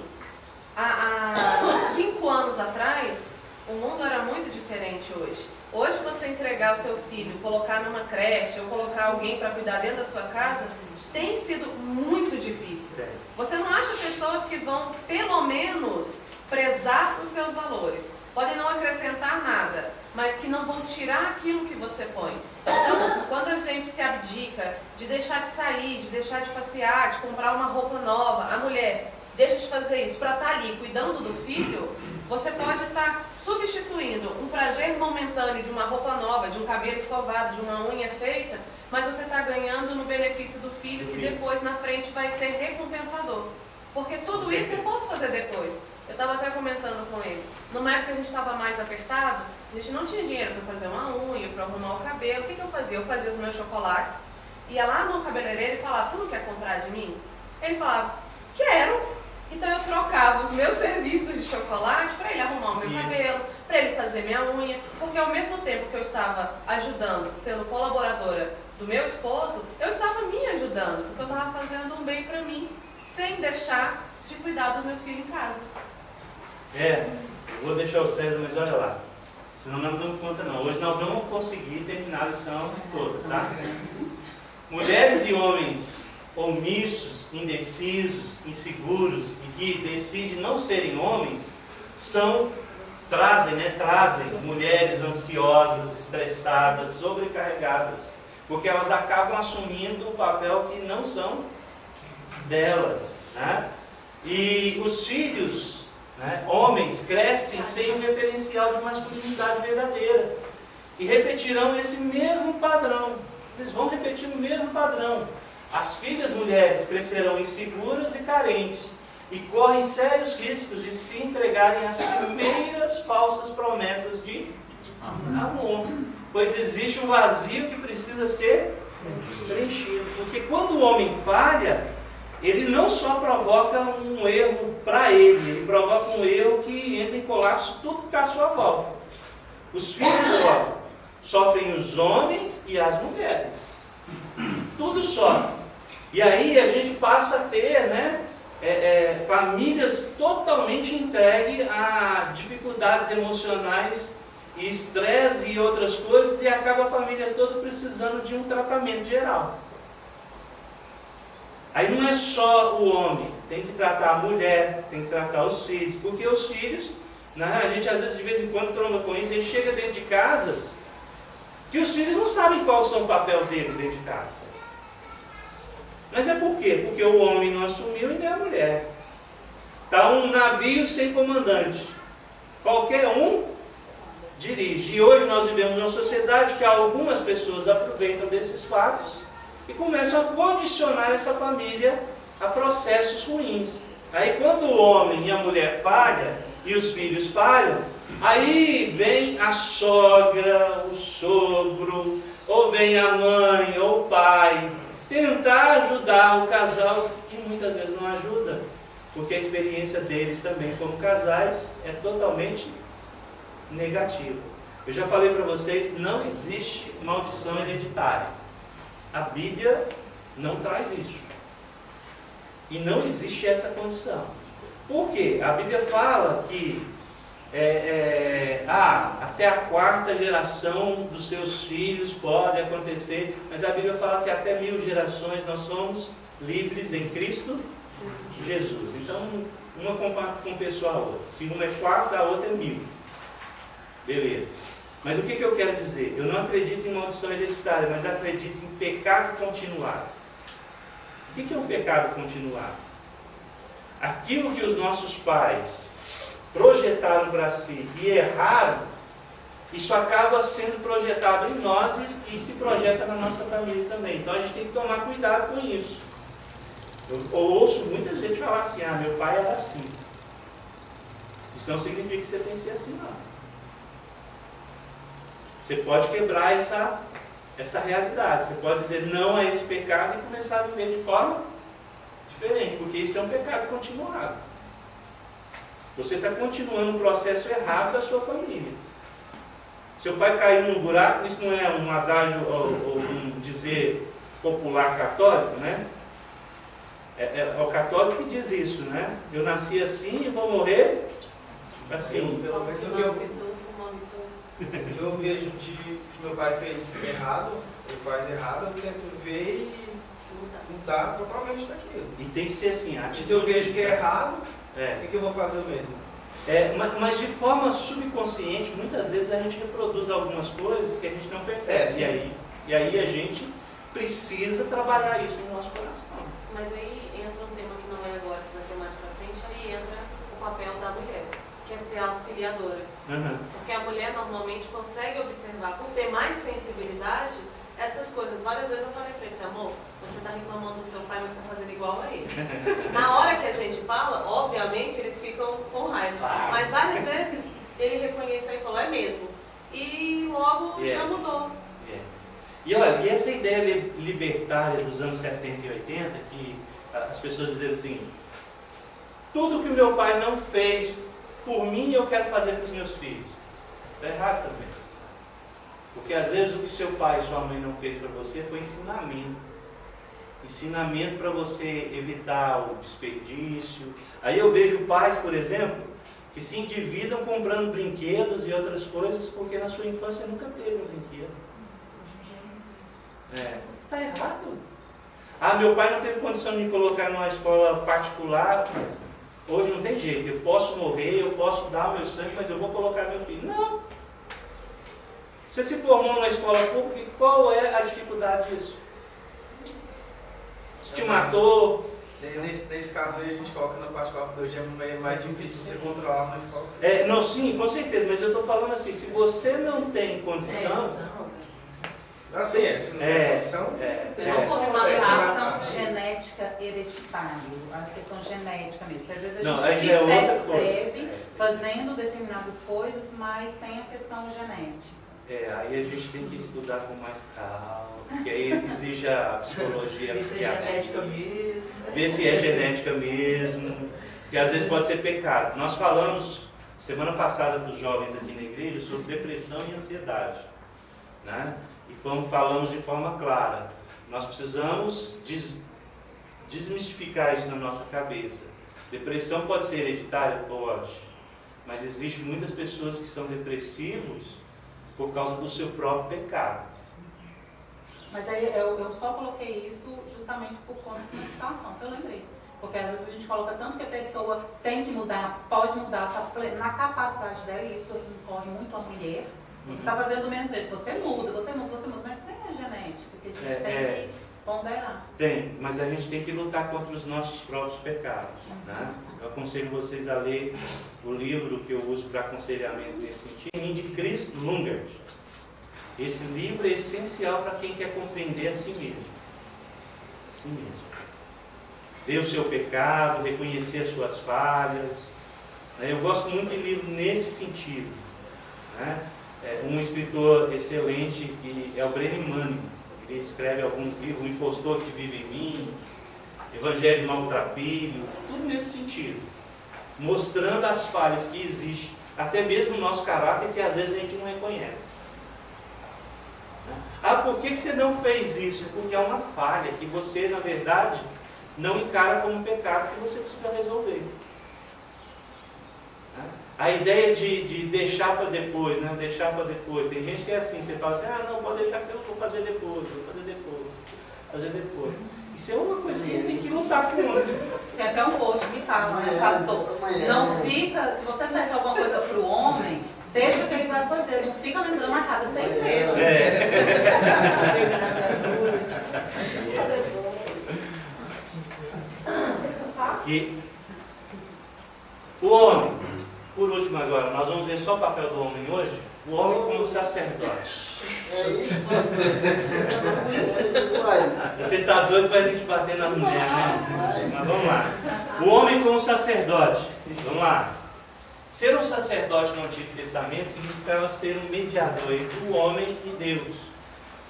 há 5 anos atrás, o mundo era muito diferente hoje. Hoje, você entregar o seu filho, colocar numa creche ou colocar alguém para cuidar dentro da sua casa, tem sido muito difícil. Você não acha pessoas que vão, pelo menos, prezar os seus valores. Podem não acrescentar nada, mas que não vão tirar aquilo que você põe. Então, quando a gente se abdica de deixar de sair, de deixar de passear, de comprar uma roupa nova, a mulher deixa de fazer isso para estar ali cuidando do filho, você pode estar substituindo um prazer momentâneo de uma roupa nova, de um cabelo escovado, de uma unha feita, mas você está ganhando no benefício do filho, que depois na frente vai ser recompensador. Porque tudo isso eu posso fazer depois. Eu estava até comentando com ele. Numa época que a gente estava mais apertado, a gente não tinha dinheiro para fazer uma unha, para arrumar o cabelo. O que eu fazia? Eu fazia os meus chocolates, ia lá no cabeleireiro e falava, você não quer comprar de mim? Ele falava, quero. Então eu trocava os meus serviços de chocolate para ele arrumar o meu cabelo, para ele fazer minha unha, porque ao mesmo tempo que eu estava ajudando, sendo colaboradora do meu esposo, eu estava me ajudando, porque eu estava fazendo um bem para mim, sem deixar de cuidar do meu filho em casa. Eu vou deixar o César, mas olha lá, senão nós não damos conta não. Hoje nós não vamos conseguir terminar a lição toda, tá? Mulheres e homens omissos, indecisos, inseguros e que decidem não serem homens, trazem mulheres ansiosas, estressadas, sobrecarregadas, porque elas acabam assumindo o papel que não são delas, né? E os filhos, né, homens, crescem sem um referencial de masculinidade verdadeira e repetirão esse mesmo padrão. Eles vão repetir o mesmo padrão. As filhas mulheres crescerão inseguras e carentes e correm sérios riscos de se entregarem às primeiras falsas promessas de amor, pois existe um vazio que precisa ser preenchido. Porque quando o homem falha, ele não só provoca um erro para ele provoca um erro que entra em colapso tudo que está à sua volta. Os filhos sofrem os homens e as mulheres. Tudo sofre. E aí a gente passa a ter, famílias totalmente entregues a dificuldades emocionais e estresse e outras coisas, e acaba a família toda precisando de um tratamento geral. Aí não é só o homem, tem que tratar a mulher, tem que tratar os filhos, porque os filhos, a gente às vezes de vez em quando tromba com isso, a gente chega dentro de casas que os filhos não sabem qual são o papel deles dentro de casa. Mas é por quê? Porque o homem não assumiu e nem a mulher. Está um navio sem comandante. Qualquer um dirige. E hoje nós vivemos numa sociedade que algumas pessoas aproveitam desses fatos e começam a condicionar essa família a processos ruins. Aí quando o homem e a mulher falham e os filhos falham, aí vem a sogra, o sogro, ou vem a mãe ou o pai tentar ajudar o casal, que muitas vezes não ajuda, porque a experiência deles também como casais é totalmente negativa. Eu já falei para vocês, não existe maldição hereditária. A Bíblia não traz isso. E não existe essa condição. Por quê? A Bíblia fala que até a 4ª geração dos seus filhos pode acontecer, mas a Bíblia fala que até 1000 gerações nós somos livres em Cristo Jesus. Então, uma compensou a outra. Se uma é 4, a outra é 1000. Beleza. Mas o que eu quero dizer? Eu não acredito em maldição hereditária, mas acredito em pecado continuado. O que é um pecado continuado? Aquilo que os nossos pais projetaram para si e erraram, isso acaba sendo projetado em nós e se projeta na nossa família também. Então a gente tem que tomar cuidado com isso. Eu ouço muita gente falar assim, meu pai era assim. Isso não significa que você tem que ser assim, não. Você pode quebrar essa realidade. Você pode dizer não a esse pecado e começar a viver de forma Diferente, porque isso é um pecado continuado. Você está continuando um processo errado da sua família. Seu pai caiu num buraco, isso não é um adágio ou um dizer popular católico, né? É o católico que diz isso, né? Eu nasci assim e vou morrer assim. Pelo menos o que eu vejo de que meu pai fez errado, ele faz errado, eu tento ver e mudar totalmente daquilo. E tem que ser assim. E se eu vejo que é errado, É. o que eu vou fazer mesmo? Mas de forma subconsciente, muitas vezes a gente reproduz algumas coisas que a gente não percebe. E aí a gente precisa trabalhar isso no nosso coração. Mas aí entra um tema que não é agora, que vai ser mais pra frente, aí entra o papel da mulher, que é ser auxiliadora. Uhum. Porque a mulher normalmente consegue observar, por ter mais sensibilidade, essas coisas. Várias vezes eu falei pra ele, amor, você está reclamando do seu pai, mas está fazendo igual a ele. Na hora que a gente fala, obviamente, eles ficam com raiva. Mas várias vezes ele reconheceu e falou, é mesmo. E logo já mudou. E olha, e essa ideia libertária dos anos 70 e 80, que as pessoas dizem assim, tudo que o meu pai não fez por mim, eu quero fazer para os meus filhos. Está errado também. Porque às vezes o que seu pai e sua mãe não fez para você foi ensinamento. Ensinamento para você evitar o desperdício. Aí eu vejo pais, por exemplo, que se endividam comprando brinquedos e outras coisas porque na sua infância nunca teve um brinquedo. Está errado. Meu pai não teve condição de me colocar numa escola particular. Hoje não tem jeito. Eu posso morrer, eu posso dar o meu sangue, mas eu vou colocar meu filho. Não. Você se formou numa escola pública, qual é a dificuldade disso? Se te matou. Nesse caso aí a gente coloca na particular, porque hoje é mais difícil você controlar na escola. Não, sim, com certeza, mas eu estou falando assim, se você não tem condição. Assim, se não tem condição. Não foi uma questão genética hereditária, a questão genética mesmo. Às vezes a gente se percebe fazendo determinadas coisas, mas tem a questão genética. Aí a gente tem que estudar com mais calma, porque aí exige a psicologia psiquiátrica. Ver se é genética mesmo, porque às vezes pode ser pecado. Nós falamos semana passada dos jovens aqui na igreja sobre depressão e ansiedade, né? E falamos de forma clara. Nós precisamos desmistificar isso na nossa cabeça. Depressão pode ser hereditária? Pode. Mas existem muitas pessoas que são depressivos por causa do seu próprio pecado. Mas aí eu só coloquei isso justamente por conta de uma situação que eu lembrei. Porque às vezes a gente coloca tanto que a pessoa tem que mudar, pode mudar, está na capacidade dela, e isso incorre muito a mulher. Você está fazendo do mesmo jeito, você muda, mas tem a genética, que a gente tem que ponderar. Tem, mas a gente tem que lutar contra os nossos próprios pecados. Né? Eu aconselho vocês a ler o livro que eu uso para aconselhamento nesse sentido, de Chris Lungert. Esse livro é essencial para quem quer compreender a si mesmo. A si mesmo. Ver o seu pecado, reconhecer as suas falhas. Eu gosto muito de livro nesse sentido. Né? Um escritor excelente que é o Brennan Manning. Ele escreve alguns livros, O Impostor que Vive em Mim, Evangelho de Maltrapilho, tudo nesse sentido. Mostrando as falhas que existem, até mesmo no nosso caráter, que às vezes a gente não reconhece. Por que você não fez isso? Porque é uma falha que você, na verdade, não encara como um pecado que você precisa resolver. A ideia de deixar para depois, né? Deixar para depois. Tem gente que é assim, você fala assim, não, pode deixar que eu vou fazer depois, fazer depois. Isso é uma coisa que a gente tem que lutar contra. Tem até um post que fala, né, pastor? Não fica, se você pede alguma coisa para o homem, deixa o que ele vai fazer, não fica lembrando a cada 6 vezes. E o homem, por último agora, nós vamos ver só o papel do homem hoje, o homem como sacerdote. Você está doido para a gente bater na mulher, né? Mas vamos lá. O homem como sacerdote. Vamos lá. Ser um sacerdote no Antigo Testamento significava ser um mediador entre o homem e Deus.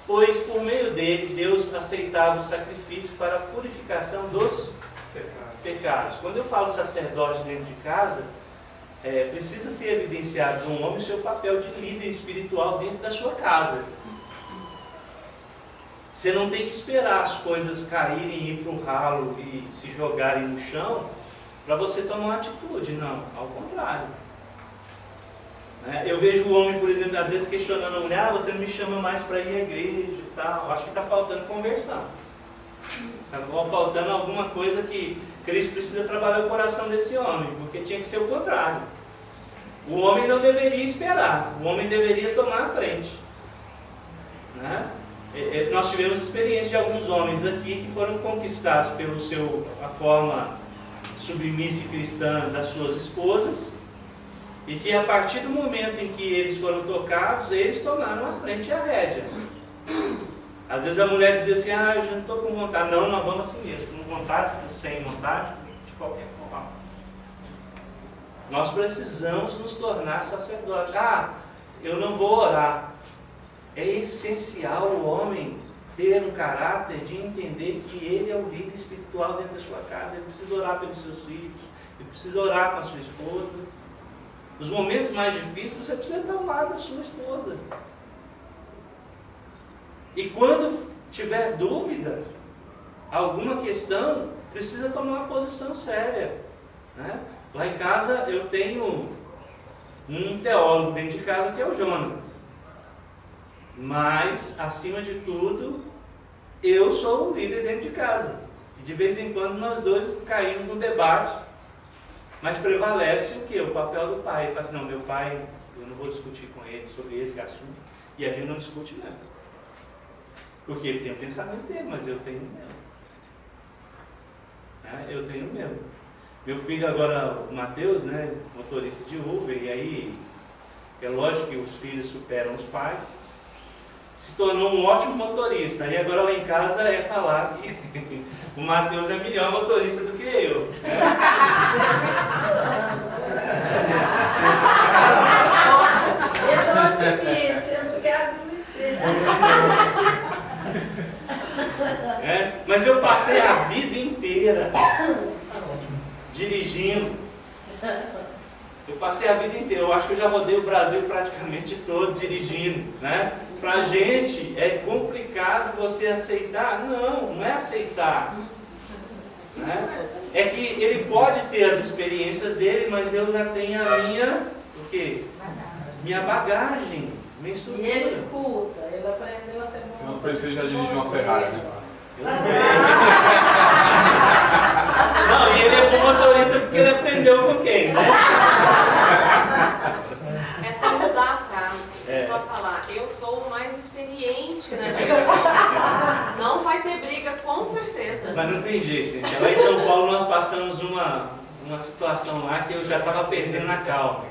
Pois por meio dele, Deus aceitava o sacrifício para a purificação dos pecados. Quando eu falo sacerdote dentro de casa, precisa ser evidenciado no homem o seu papel de líder espiritual dentro da sua casa. Você não tem que esperar as coisas caírem, ir para o ralo e se jogarem no chão para você tomar uma atitude. Não, ao contrário. Eu vejo o homem, por exemplo, às vezes questionando a mulher: você não me chama mais para ir à igreja e tal. Acho que está faltando conversão. Está faltando alguma coisa que Cristo precisa trabalhar o coração desse homem, porque tinha que ser o contrário. O homem não deveria esperar, o homem deveria tomar a frente. Nós tivemos experiência de alguns homens aqui que foram conquistados a forma submissa e cristã das suas esposas, e que a partir do momento em que eles foram tocados, eles tomaram a frente e a rédea. Às vezes a mulher dizia assim: eu já não estou com vontade. Não, nós vamos assim mesmo, com vontade, sem vontade, de qualquer forma. Nós precisamos nos tornar sacerdotes. Eu não vou orar. É essencial o homem ter um caráter de entender que ele é o líder espiritual dentro da sua casa. Ele precisa orar pelos seus filhos, ele precisa orar com a sua esposa. Nos momentos mais difíceis, você precisa estar ao lado da sua esposa. E quando tiver dúvida, alguma questão, precisa tomar uma posição séria. Lá em casa eu tenho um teólogo dentro de casa que é o Jonas. Mas, acima de tudo, eu sou o líder dentro de casa. E de vez em quando nós dois caímos no debate. Mas prevalece o quê? O papel do pai. Ele fala assim: não, meu pai, eu não vou discutir com ele sobre esse assunto. E a gente não discute mesmo. Porque ele tem o pensamento dele, mas eu tenho o meu. Eu tenho o meu. Meu filho agora, o Matheus, motorista de Uber, e aí é lógico que os filhos superam os pais. Se tornou um ótimo motorista. E agora lá em casa é falar que o Matheus é melhor motorista do que eu. Eu não admito, eu não quero admitir. Mas eu passei a vida inteira dirigindo. Eu passei a vida inteira. Eu acho que eu já rodei o Brasil praticamente todo dirigindo. Pra gente é complicado você aceitar. Não é aceitar. É que ele pode ter as experiências dele, mas eu já tenho a minha, o quê? Minha bagagem, minha estrutura. E ele escuta, ele aprendeu a ser bom. Não precisa já dirigir uma Ferrari, né? Eu sei. Não, e ele é bom motorista porque ele aprendeu com quem, É só mudar a frase. É só falar: eu sou o mais experiente na direção. Não vai ter briga, com certeza. Mas não tem jeito, gente. Lá em São Paulo nós passamos uma situação lá que eu já estava perdendo a calma.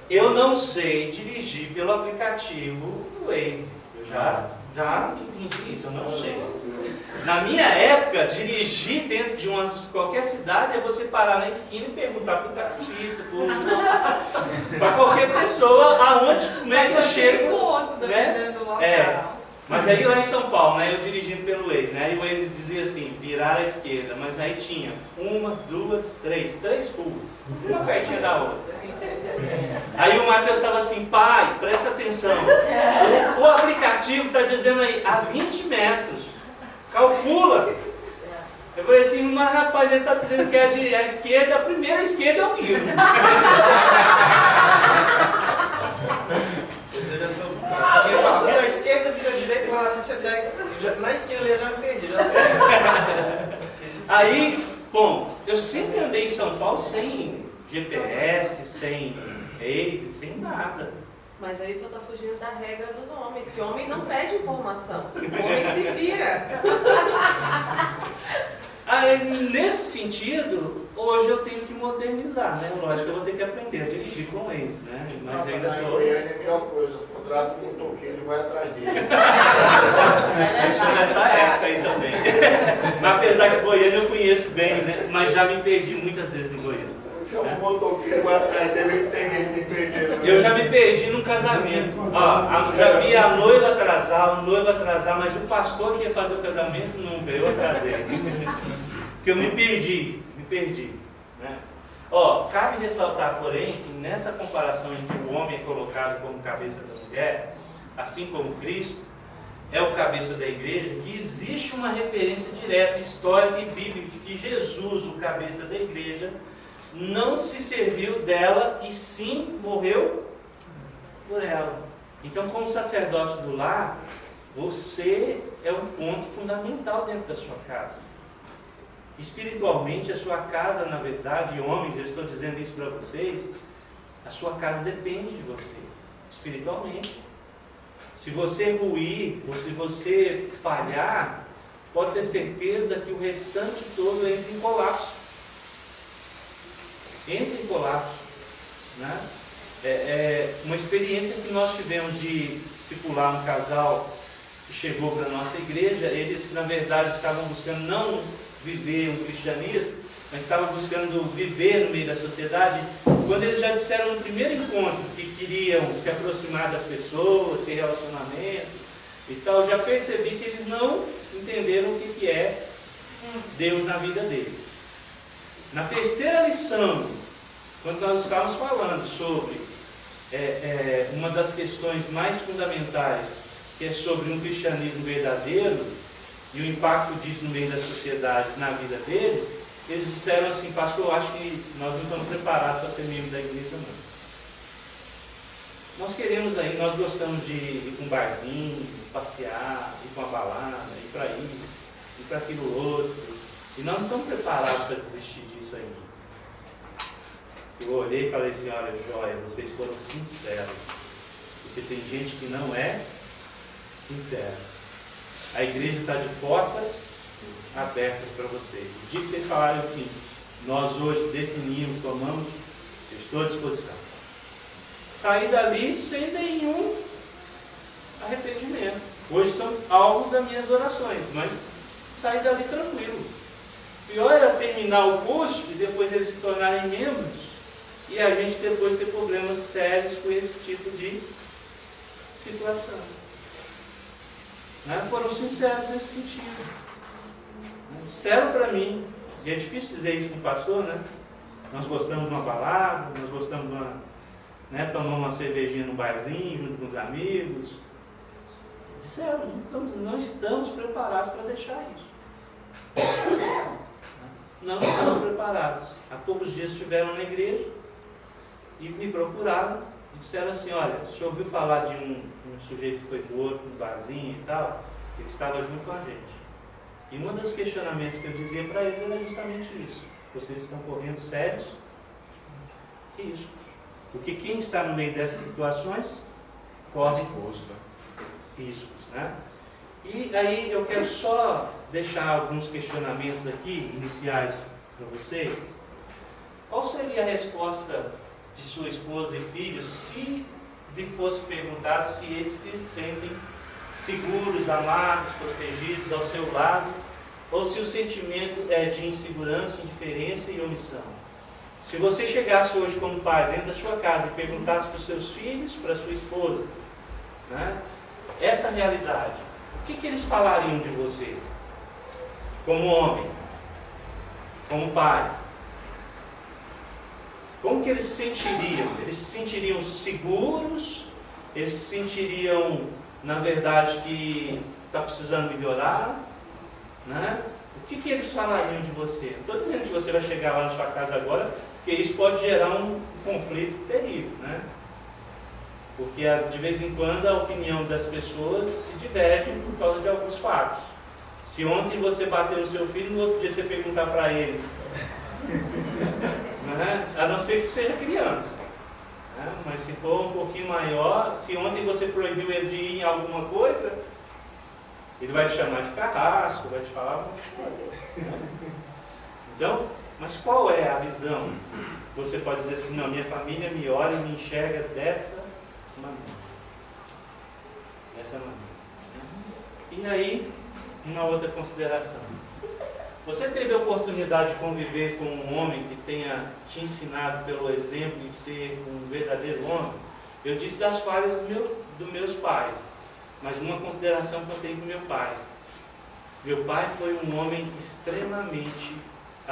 Eu não sei dirigir pelo aplicativo do Waze. Eu já entendi isso, eu não sei. Na minha época, dirigir dentro de qualquer cidade é você parar na esquina e perguntar para o taxista, para qualquer pessoa como é que eu chego. Mas aí lá em São Paulo, eu dirigindo pelo Waze, aí o Waze dizia assim: virar à esquerda, mas aí tinha 1, 2, 3 ruas, uma pertinho da outra. Aí o Matheus estava assim: pai, presta atenção, o aplicativo está dizendo aí a 20 metros, calcula. Eu falei assim: mas rapaz, ele está dizendo que a esquerda, a primeira esquerda eu viro. Vira à esquerda, vira à direita, lá na frente você segue. Na esquina ali eu já me perdi. Aí, bom, eu sempre andei em São Paulo sem GPS, sem Waze, sem nada. Mas aí só está fugindo da regra dos homens, que homem não pede informação, o homem se vira. Aí, nesse sentido, hoje eu tenho que modernizar, Lógico que eu vou ter que aprender a dirigir com Waze, Mas ainda Em estou... Goiânia é a melhor coisa. Contrato com um toqueiro, vai atrás dele. Isso nessa época aí também. Mas apesar que Goiânia eu conheço bem, Mas já me perdi muitas vezes em Goiânia. O motoqueiro vai atrás dele, tem gente que perdeu. Eu já me perdi num casamento. Já vi a noiva atrasar, o noivo atrasar, mas o pastor que ia fazer o casamento nunca, eu atrasei. Porque eu me perdi. perdi. Né? Ó, cabe ressaltar, porém, que nessa comparação em que o homem é colocado como cabeça da mulher, assim como Cristo é o cabeça da igreja, que existe uma referência direta, histórica e bíblica de que Jesus, o cabeça da igreja, não se serviu dela e sim morreu por ela. Então, como sacerdote do lar, você é um ponto fundamental dentro da sua casa. Espiritualmente, a sua casa, na verdade, homens, eu estou dizendo isso para vocês, a sua casa depende de você, espiritualmente. Se você ruir, ou se você falhar, pode ter certeza que o restante todo entra em colapso. Entra em colapso. Né? Uma experiência que nós tivemos de discipular um casal que chegou para a nossa igreja, eles, na verdade, estavam buscando não viver um cristianismo, mas estavam buscando viver no meio da sociedade. Quando eles já disseram no primeiro encontro que queriam se aproximar das pessoas, ter relacionamentos e tal, já percebi que eles não entenderam o que é Deus na vida deles. Na terceira lição, quando nós estávamos falando sobre uma das questões mais fundamentais, que é sobre um cristianismo verdadeiro, e o impacto disso no meio da sociedade, na vida deles, eles disseram assim: pastor, eu acho que nós não estamos preparados para ser membro da igreja, não. Nós queremos aí, nós gostamos de ir com um barzinho, passear, ir com uma balada, ir para isso, ir para aquilo outro, e nós não estamos preparados para desistir disso aí. Eu olhei e falei assim: olha, joia, vocês foram sinceros, porque tem gente que não é sincera. A igreja está de portas abertas para vocês. O dia que vocês falarem assim, nós hoje definimos, tomamos, eu estou à disposição. Sair dali sem nenhum arrependimento. Hoje são alvos das minhas orações, mas sair dali tranquilo. Pior era terminar o curso e depois eles se tornarem membros e a gente depois ter problemas sérios com esse tipo de situação. Né? Foram sinceros nesse sentido. Disseram para mim, e é difícil dizer isso com o pastor, né? Nós gostamos de uma balada, nós gostamos de tomar uma cervejinha no barzinho, junto com os amigos. Disseram, não estamos preparados para deixar isso. Não estamos preparados. Há poucos dias estiveram na igreja e me procuraram e disseram assim: olha, o senhor ouviu falar de um sujeito que foi morto no barzinho e tal? Ele estava junto com a gente. E um dos questionamentos que eu dizia para eles era justamente isso: vocês estão correndo sérios riscos. Porque quem está no meio dessas situações corre riscos. Né? E aí eu quero só deixar alguns questionamentos aqui, iniciais para vocês. Qual seria a resposta de sua esposa e filhos se lhe fosse perguntado se eles se sentem seguros, amados, protegidos ao seu lado, ou se o sentimento é de insegurança, indiferença e omissão? Se você chegasse hoje como pai dentro da sua casa e perguntasse para os seus filhos, para a sua esposa, né, essa realidade, o que eles falariam de você? Como homem, como pai? Como que eles se sentiriam? Eles se sentiriam seguros? Eles se sentiriam, na verdade, que está precisando melhorar? Né? O que eles falariam de você? Não estou dizendo que você vai chegar lá na sua casa agora, porque isso pode gerar um conflito terrível, né? Porque de vez em quando a opinião das pessoas se diverge por causa de alguns fatos. Se ontem você bateu no seu filho, no outro dia você perguntar para ele, né? A não ser que seja criança, né? Mas se for um pouquinho maior, se ontem você proibiu ele de ir em alguma coisa, ele vai te chamar de carrasco, vai te falar uma coisa. Então, mas qual é a visão? Você pode dizer assim: não, minha família me olha e me enxerga dessa maneira. Dessa maneira. E aí, uma outra consideração. Você teve a oportunidade de conviver com um homem que tenha te ensinado pelo exemplo em ser um verdadeiro homem? Eu disse das falhas dos meus pais, mas uma consideração que eu tenho com meu pai. Meu pai foi um homem extremamente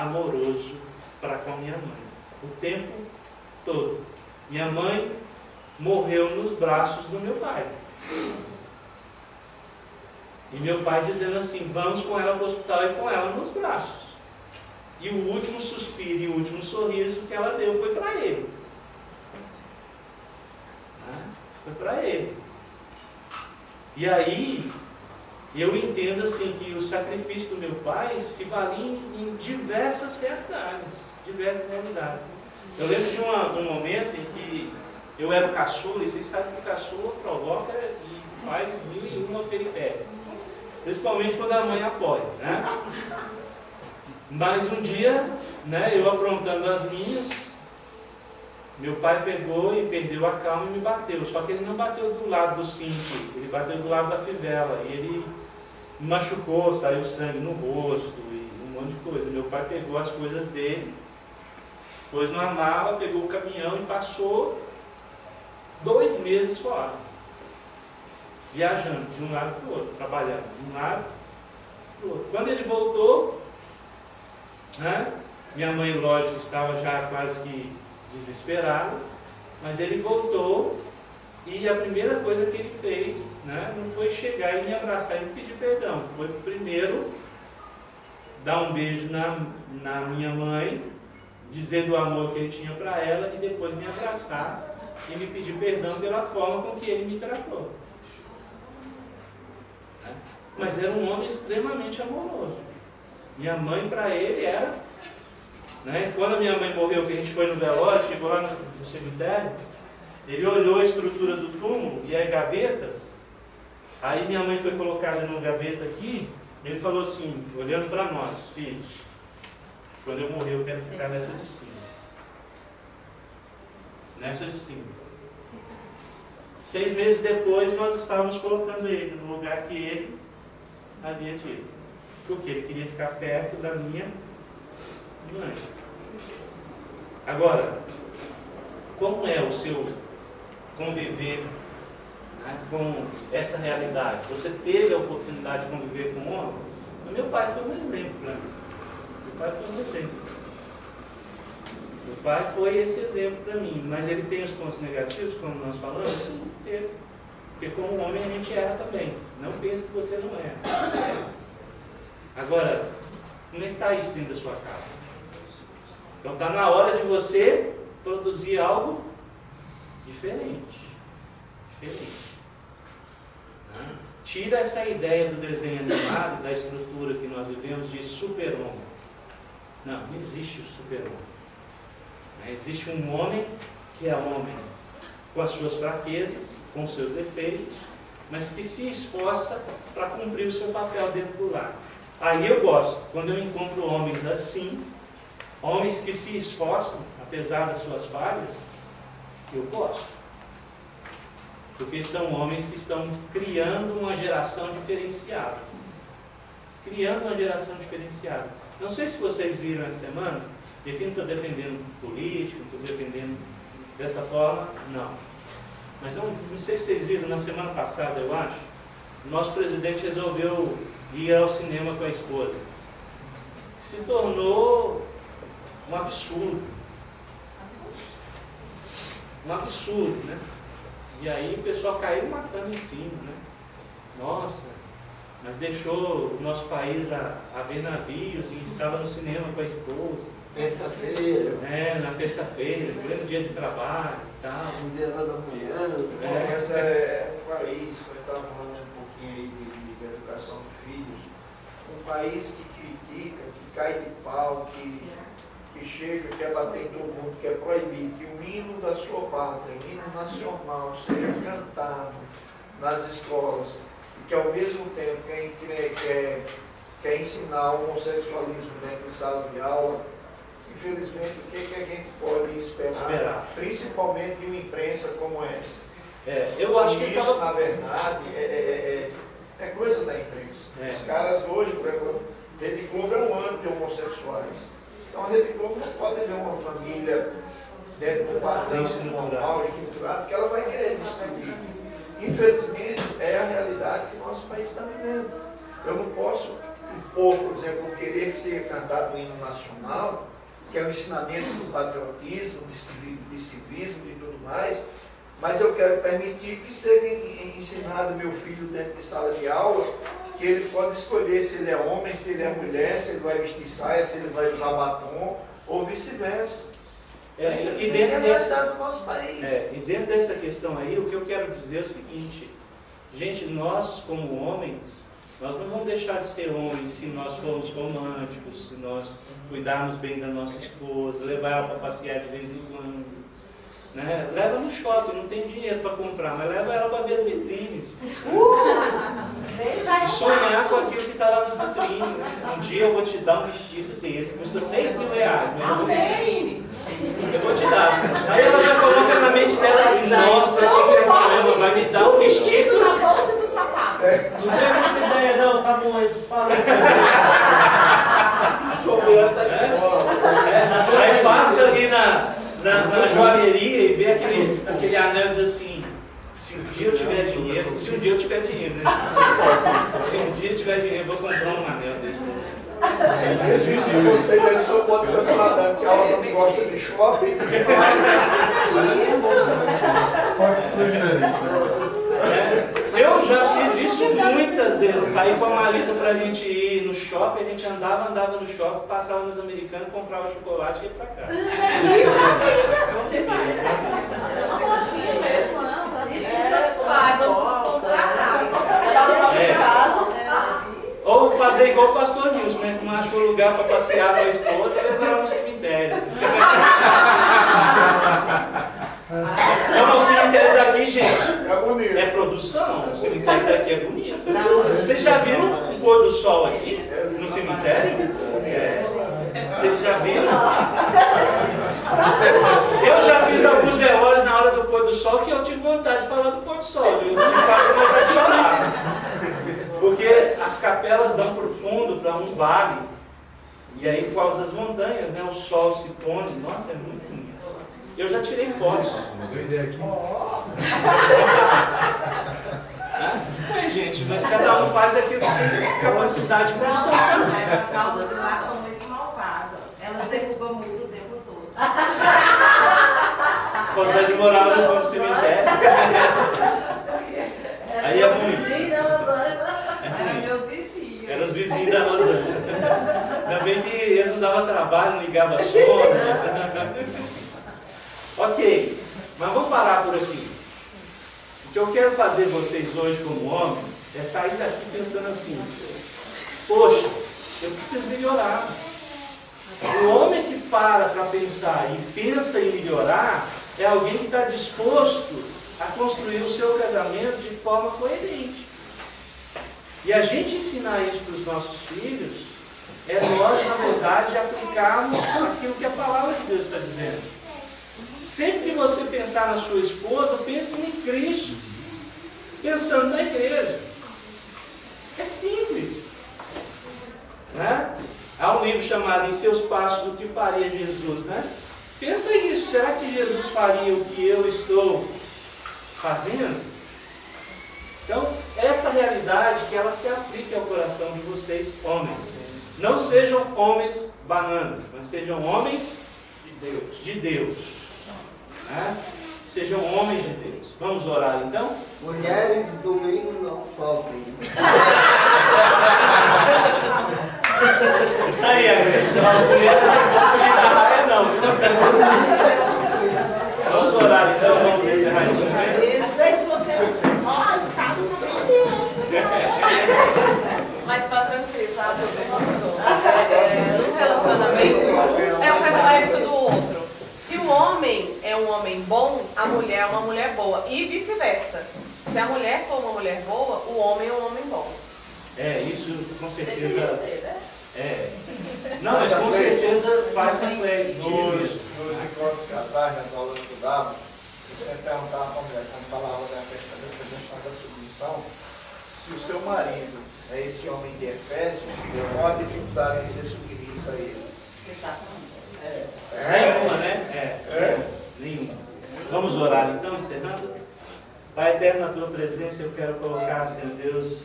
amoroso para com a minha mãe. O tempo todo. Minha mãe morreu nos braços do meu pai. E meu pai dizendo assim, vamos com ela para o hospital e com ela nos braços. E o último suspiro e o último sorriso que ela deu foi para ele. Foi para ele. E aí, eu entendo assim que o sacrifício do meu pai se valia em diversas realidades. Diversas realidades. Eu lembro de um momento em que eu era o caçula, e vocês sabem que o caçula provoca e faz 1001 peripécias. Principalmente quando a mãe apoia, né? Mas um dia, né, eu aprontando as minhas, meu pai pegou e perdeu a calma e me bateu. Só que ele não bateu do lado do cinto, ele bateu do lado da fivela. E ele me machucou, saiu sangue no rosto e um monte de coisa. Meu pai pegou as coisas dele, pôs numa mala, pegou o caminhão e passou 2 meses fora. Viajando de um lado para o outro, trabalhando de um lado para o outro. Quando ele voltou, né, minha mãe, lógico, estava já quase que desesperada, mas ele voltou e a primeira coisa que ele fez, né, não foi chegar e me abraçar e me pedir perdão, foi primeiro dar um beijo na minha mãe, dizendo o amor que ele tinha para ela, e depois me abraçar e me pedir perdão pela forma com que ele me tratou. Mas era um homem extremamente amoroso. Minha mãe para ele era, né? Quando a minha mãe morreu, que a gente foi no velório, chegou lá no cemitério, ele olhou a estrutura do túmulo e as gavetas. Aí minha mãe foi colocada numa gaveta aqui, ele falou assim, olhando para nós, filhos, quando eu morrer eu quero ficar nessa de cima. Nessa de cima. 6 meses depois nós estávamos colocando ele no lugar que ele havia tido. Porque ele queria ficar perto da minha mãe. Agora, como é o seu conviver, né, com essa realidade? Você teve a oportunidade de conviver com um homem? O meu pai foi um exemplo para mim. Meu pai foi um exemplo. Meu pai foi esse exemplo para mim. Mas ele tem os pontos negativos, como nós falamos? Sim, teve. Porque como homem a gente erra também. Não pense que você não erra. Agora, como é que está isso dentro da sua casa? Então está na hora de você produzir algo diferente. Né? Tira essa ideia do desenho animado, da estrutura que nós vivemos de super-homem. Não existe o super-homem. Existe um homem que é homem com as suas fraquezas, com os seus defeitos, mas que se esforça para cumprir o seu papel dentro do lar. Aí eu gosto, quando eu encontro homens assim, homens que se esforçam, apesar das suas falhas, eu gosto. Porque são homens que estão criando uma geração diferenciada. Não sei se vocês viram essa semana, e aqui não estou defendendo político, não estou defendendo dessa forma, não. Mas não sei se vocês viram, na semana passada, eu acho, o nosso presidente resolveu ir ao cinema com a esposa. Se tornou um absurdo. Um absurdo, né? E aí o pessoal caiu matando em cima, né? Nossa, mas deixou o nosso país a ver navios e estava no cinema com a esposa. Terça-feira. Na terça-feira, grande dia de trabalho e tal. 11 horas da manhã. Esse é um país, eu estava falando um pouquinho aí de educação de filhos, um país que critica, que cai de pau, que chega, quer bater em todo mundo, quer proibir que o hino da sua pátria, o hino nacional, seja cantado nas escolas, e que ao mesmo tempo quer ensinar o homossexualismo dentro de sala de aula. Infelizmente, o que a gente pode esperar? Principalmente de uma imprensa como essa? Eu acho que isso, na verdade, é coisa da imprensa. Os caras hoje, por exemplo, Rede Globo é um ano de homossexuais. Então a Rede Globo não pode ver uma família dentro do padrão normal, estruturado, que ela vai querer destruir. Infelizmente, é a realidade que o nosso país está vivendo. Eu não posso por exemplo, querer que seja cantado o hino nacional, que é o ensinamento do patriotismo, de civismo e tudo mais, mas eu quero permitir que seja ensinado meu filho dentro de sala de aula, que ele pode escolher se ele é homem, se ele é mulher, se ele vai vestir saia, se ele vai usar batom, ou vice-versa. E dentro do nosso país. E dentro dessa questão aí, o que eu quero dizer é o seguinte: gente, nós como homens, nós não vamos deixar de ser homens se nós formos românticos, se nós cuidarmos bem da nossa esposa, levar ela para passear de vez em quando, né? Leva no shopping, não tem dinheiro para comprar, mas leva ela para ver as vitrines. E sonhar com aquilo que está lá na vitrine. Um dia eu vou te dar um vestido desse, custa 6 mil reais. Eu vou te dar. Aí ela já coloca na mente dela assim: nossa, que caramba, vai me dar um vestido na bolsa do sapato. Não tem muita ideia, não, tá bom, parou. Aí passa ali na joalheria e vê aquele anel e diz assim: se um dia eu tiver dinheiro, né? Se um dia eu tiver dinheiro, eu vou comprar um anel desse. Esse de vocês aí só pode cantar, que a Rosa não gosta de shopping. Eu já fiz isso muitas vezes. Saí com a Marisa pra gente ir no shopping, a gente andava no shopping, passava nos americanos, comprava chocolate e ia pra casa. Não assim mesmo, não. Isso me satisfaz, não preciso comprar nada. Ou fazer igual o pastor Nilson, né? Que não achou lugar para passear com a esposa e levar no cemitério. Não, o cemitério daqui, gente, é bonito. É produção. O cemitério daqui é bonito. Vocês já viram o pôr do sol aqui no cemitério? Vocês já viram? Eu já fiz alguns velórios na hora do pôr do sol que eu tive vontade de falar do pôr do sol. Eu tive quase vontade de chorar. Porque as capelas dão para o fundo, para um vale. E aí, por causa das montanhas, né, o sol se põe. Nossa, é muito bonito. Eu já tirei fotos. Mandou ideia aqui. Gente, mas cada um faz aquilo que tem capacidade de produção também. As almas de lá são muito malvadas. Elas derrubam o muro o tempo todo. Consegue morar no fundo do cemitério. Aí é ruim. Eram os vizinhos da Rosângela. Ainda bem que eles não davam trabalho, não ligavam sono. Ok, mas vamos parar por aqui. O que eu quero fazer vocês hoje como homens é sair daqui pensando assim: poxa, eu preciso melhorar. O homem que para pensar e pensa em melhorar é alguém que está disposto a construir o seu casamento de forma coerente. E a gente ensinar isso para os nossos filhos é nós, na verdade, aplicarmos aquilo que a palavra de Deus está dizendo. Sempre que você pensar na sua esposa, pense em Cristo, pensando na igreja. É simples. Né? Há um livro chamado Em Seus Passos, o que faria Jesus, né? Pensa nisso, será que Jesus faria o que eu estou fazendo? Então, essa realidade que ela se aplique ao coração de vocês, homens. Não sejam homens bananas, mas sejam homens de Deus. Né? Sejam homens de Deus. Vamos orar então? Mulheres, domingo não faltem. Isso aí, a gente não fugir da raia, não. Vamos orar então, vamos encerrar isso também. Mas para tranquilizar, no relacionamento, eu quero falar isso do outro. Se o homem é um homem bom, a mulher é uma mulher boa. E vice-versa. Se a mulher for uma mulher boa, o homem é um homem bom. Isso com certeza. Não, mas com certeza faz reflexo. Nos encontros casais, nas aulas que eu dava, eu sempre perguntava para a mulher, quando falava da questão da submissão, se o seu marido é esse homem de Efésio, qual a dificuldade em ser submissa a ele? Nenhuma, né? Nenhuma. Vamos orar então, encerrando? Pai eterno, na tua presença eu quero colocar, Senhor Deus,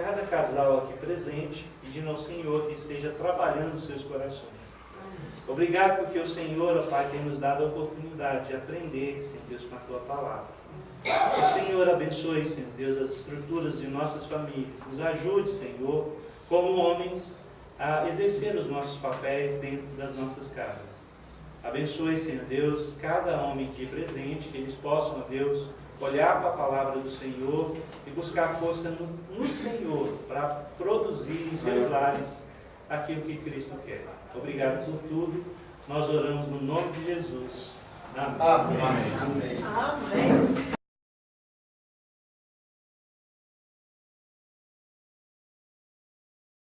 cada casal aqui presente, pedindo ao Senhor que esteja trabalhando os seus corações. Obrigado porque o Senhor, ó Pai, tem nos dado a oportunidade de aprender, Senhor Deus, com a Tua palavra. O Senhor abençoe, Senhor Deus, as estruturas de nossas famílias. Nos ajude, Senhor, como homens, a exercer os nossos papéis dentro das nossas casas. Abençoe, Senhor Deus, cada homem aqui presente, que eles possam, ó Deus, olhar para a palavra do Senhor e buscar força no Senhor para produzir em seus lares aquilo que Cristo quer. Obrigado por tudo. Nós oramos no nome de Jesus. Amém. Amém.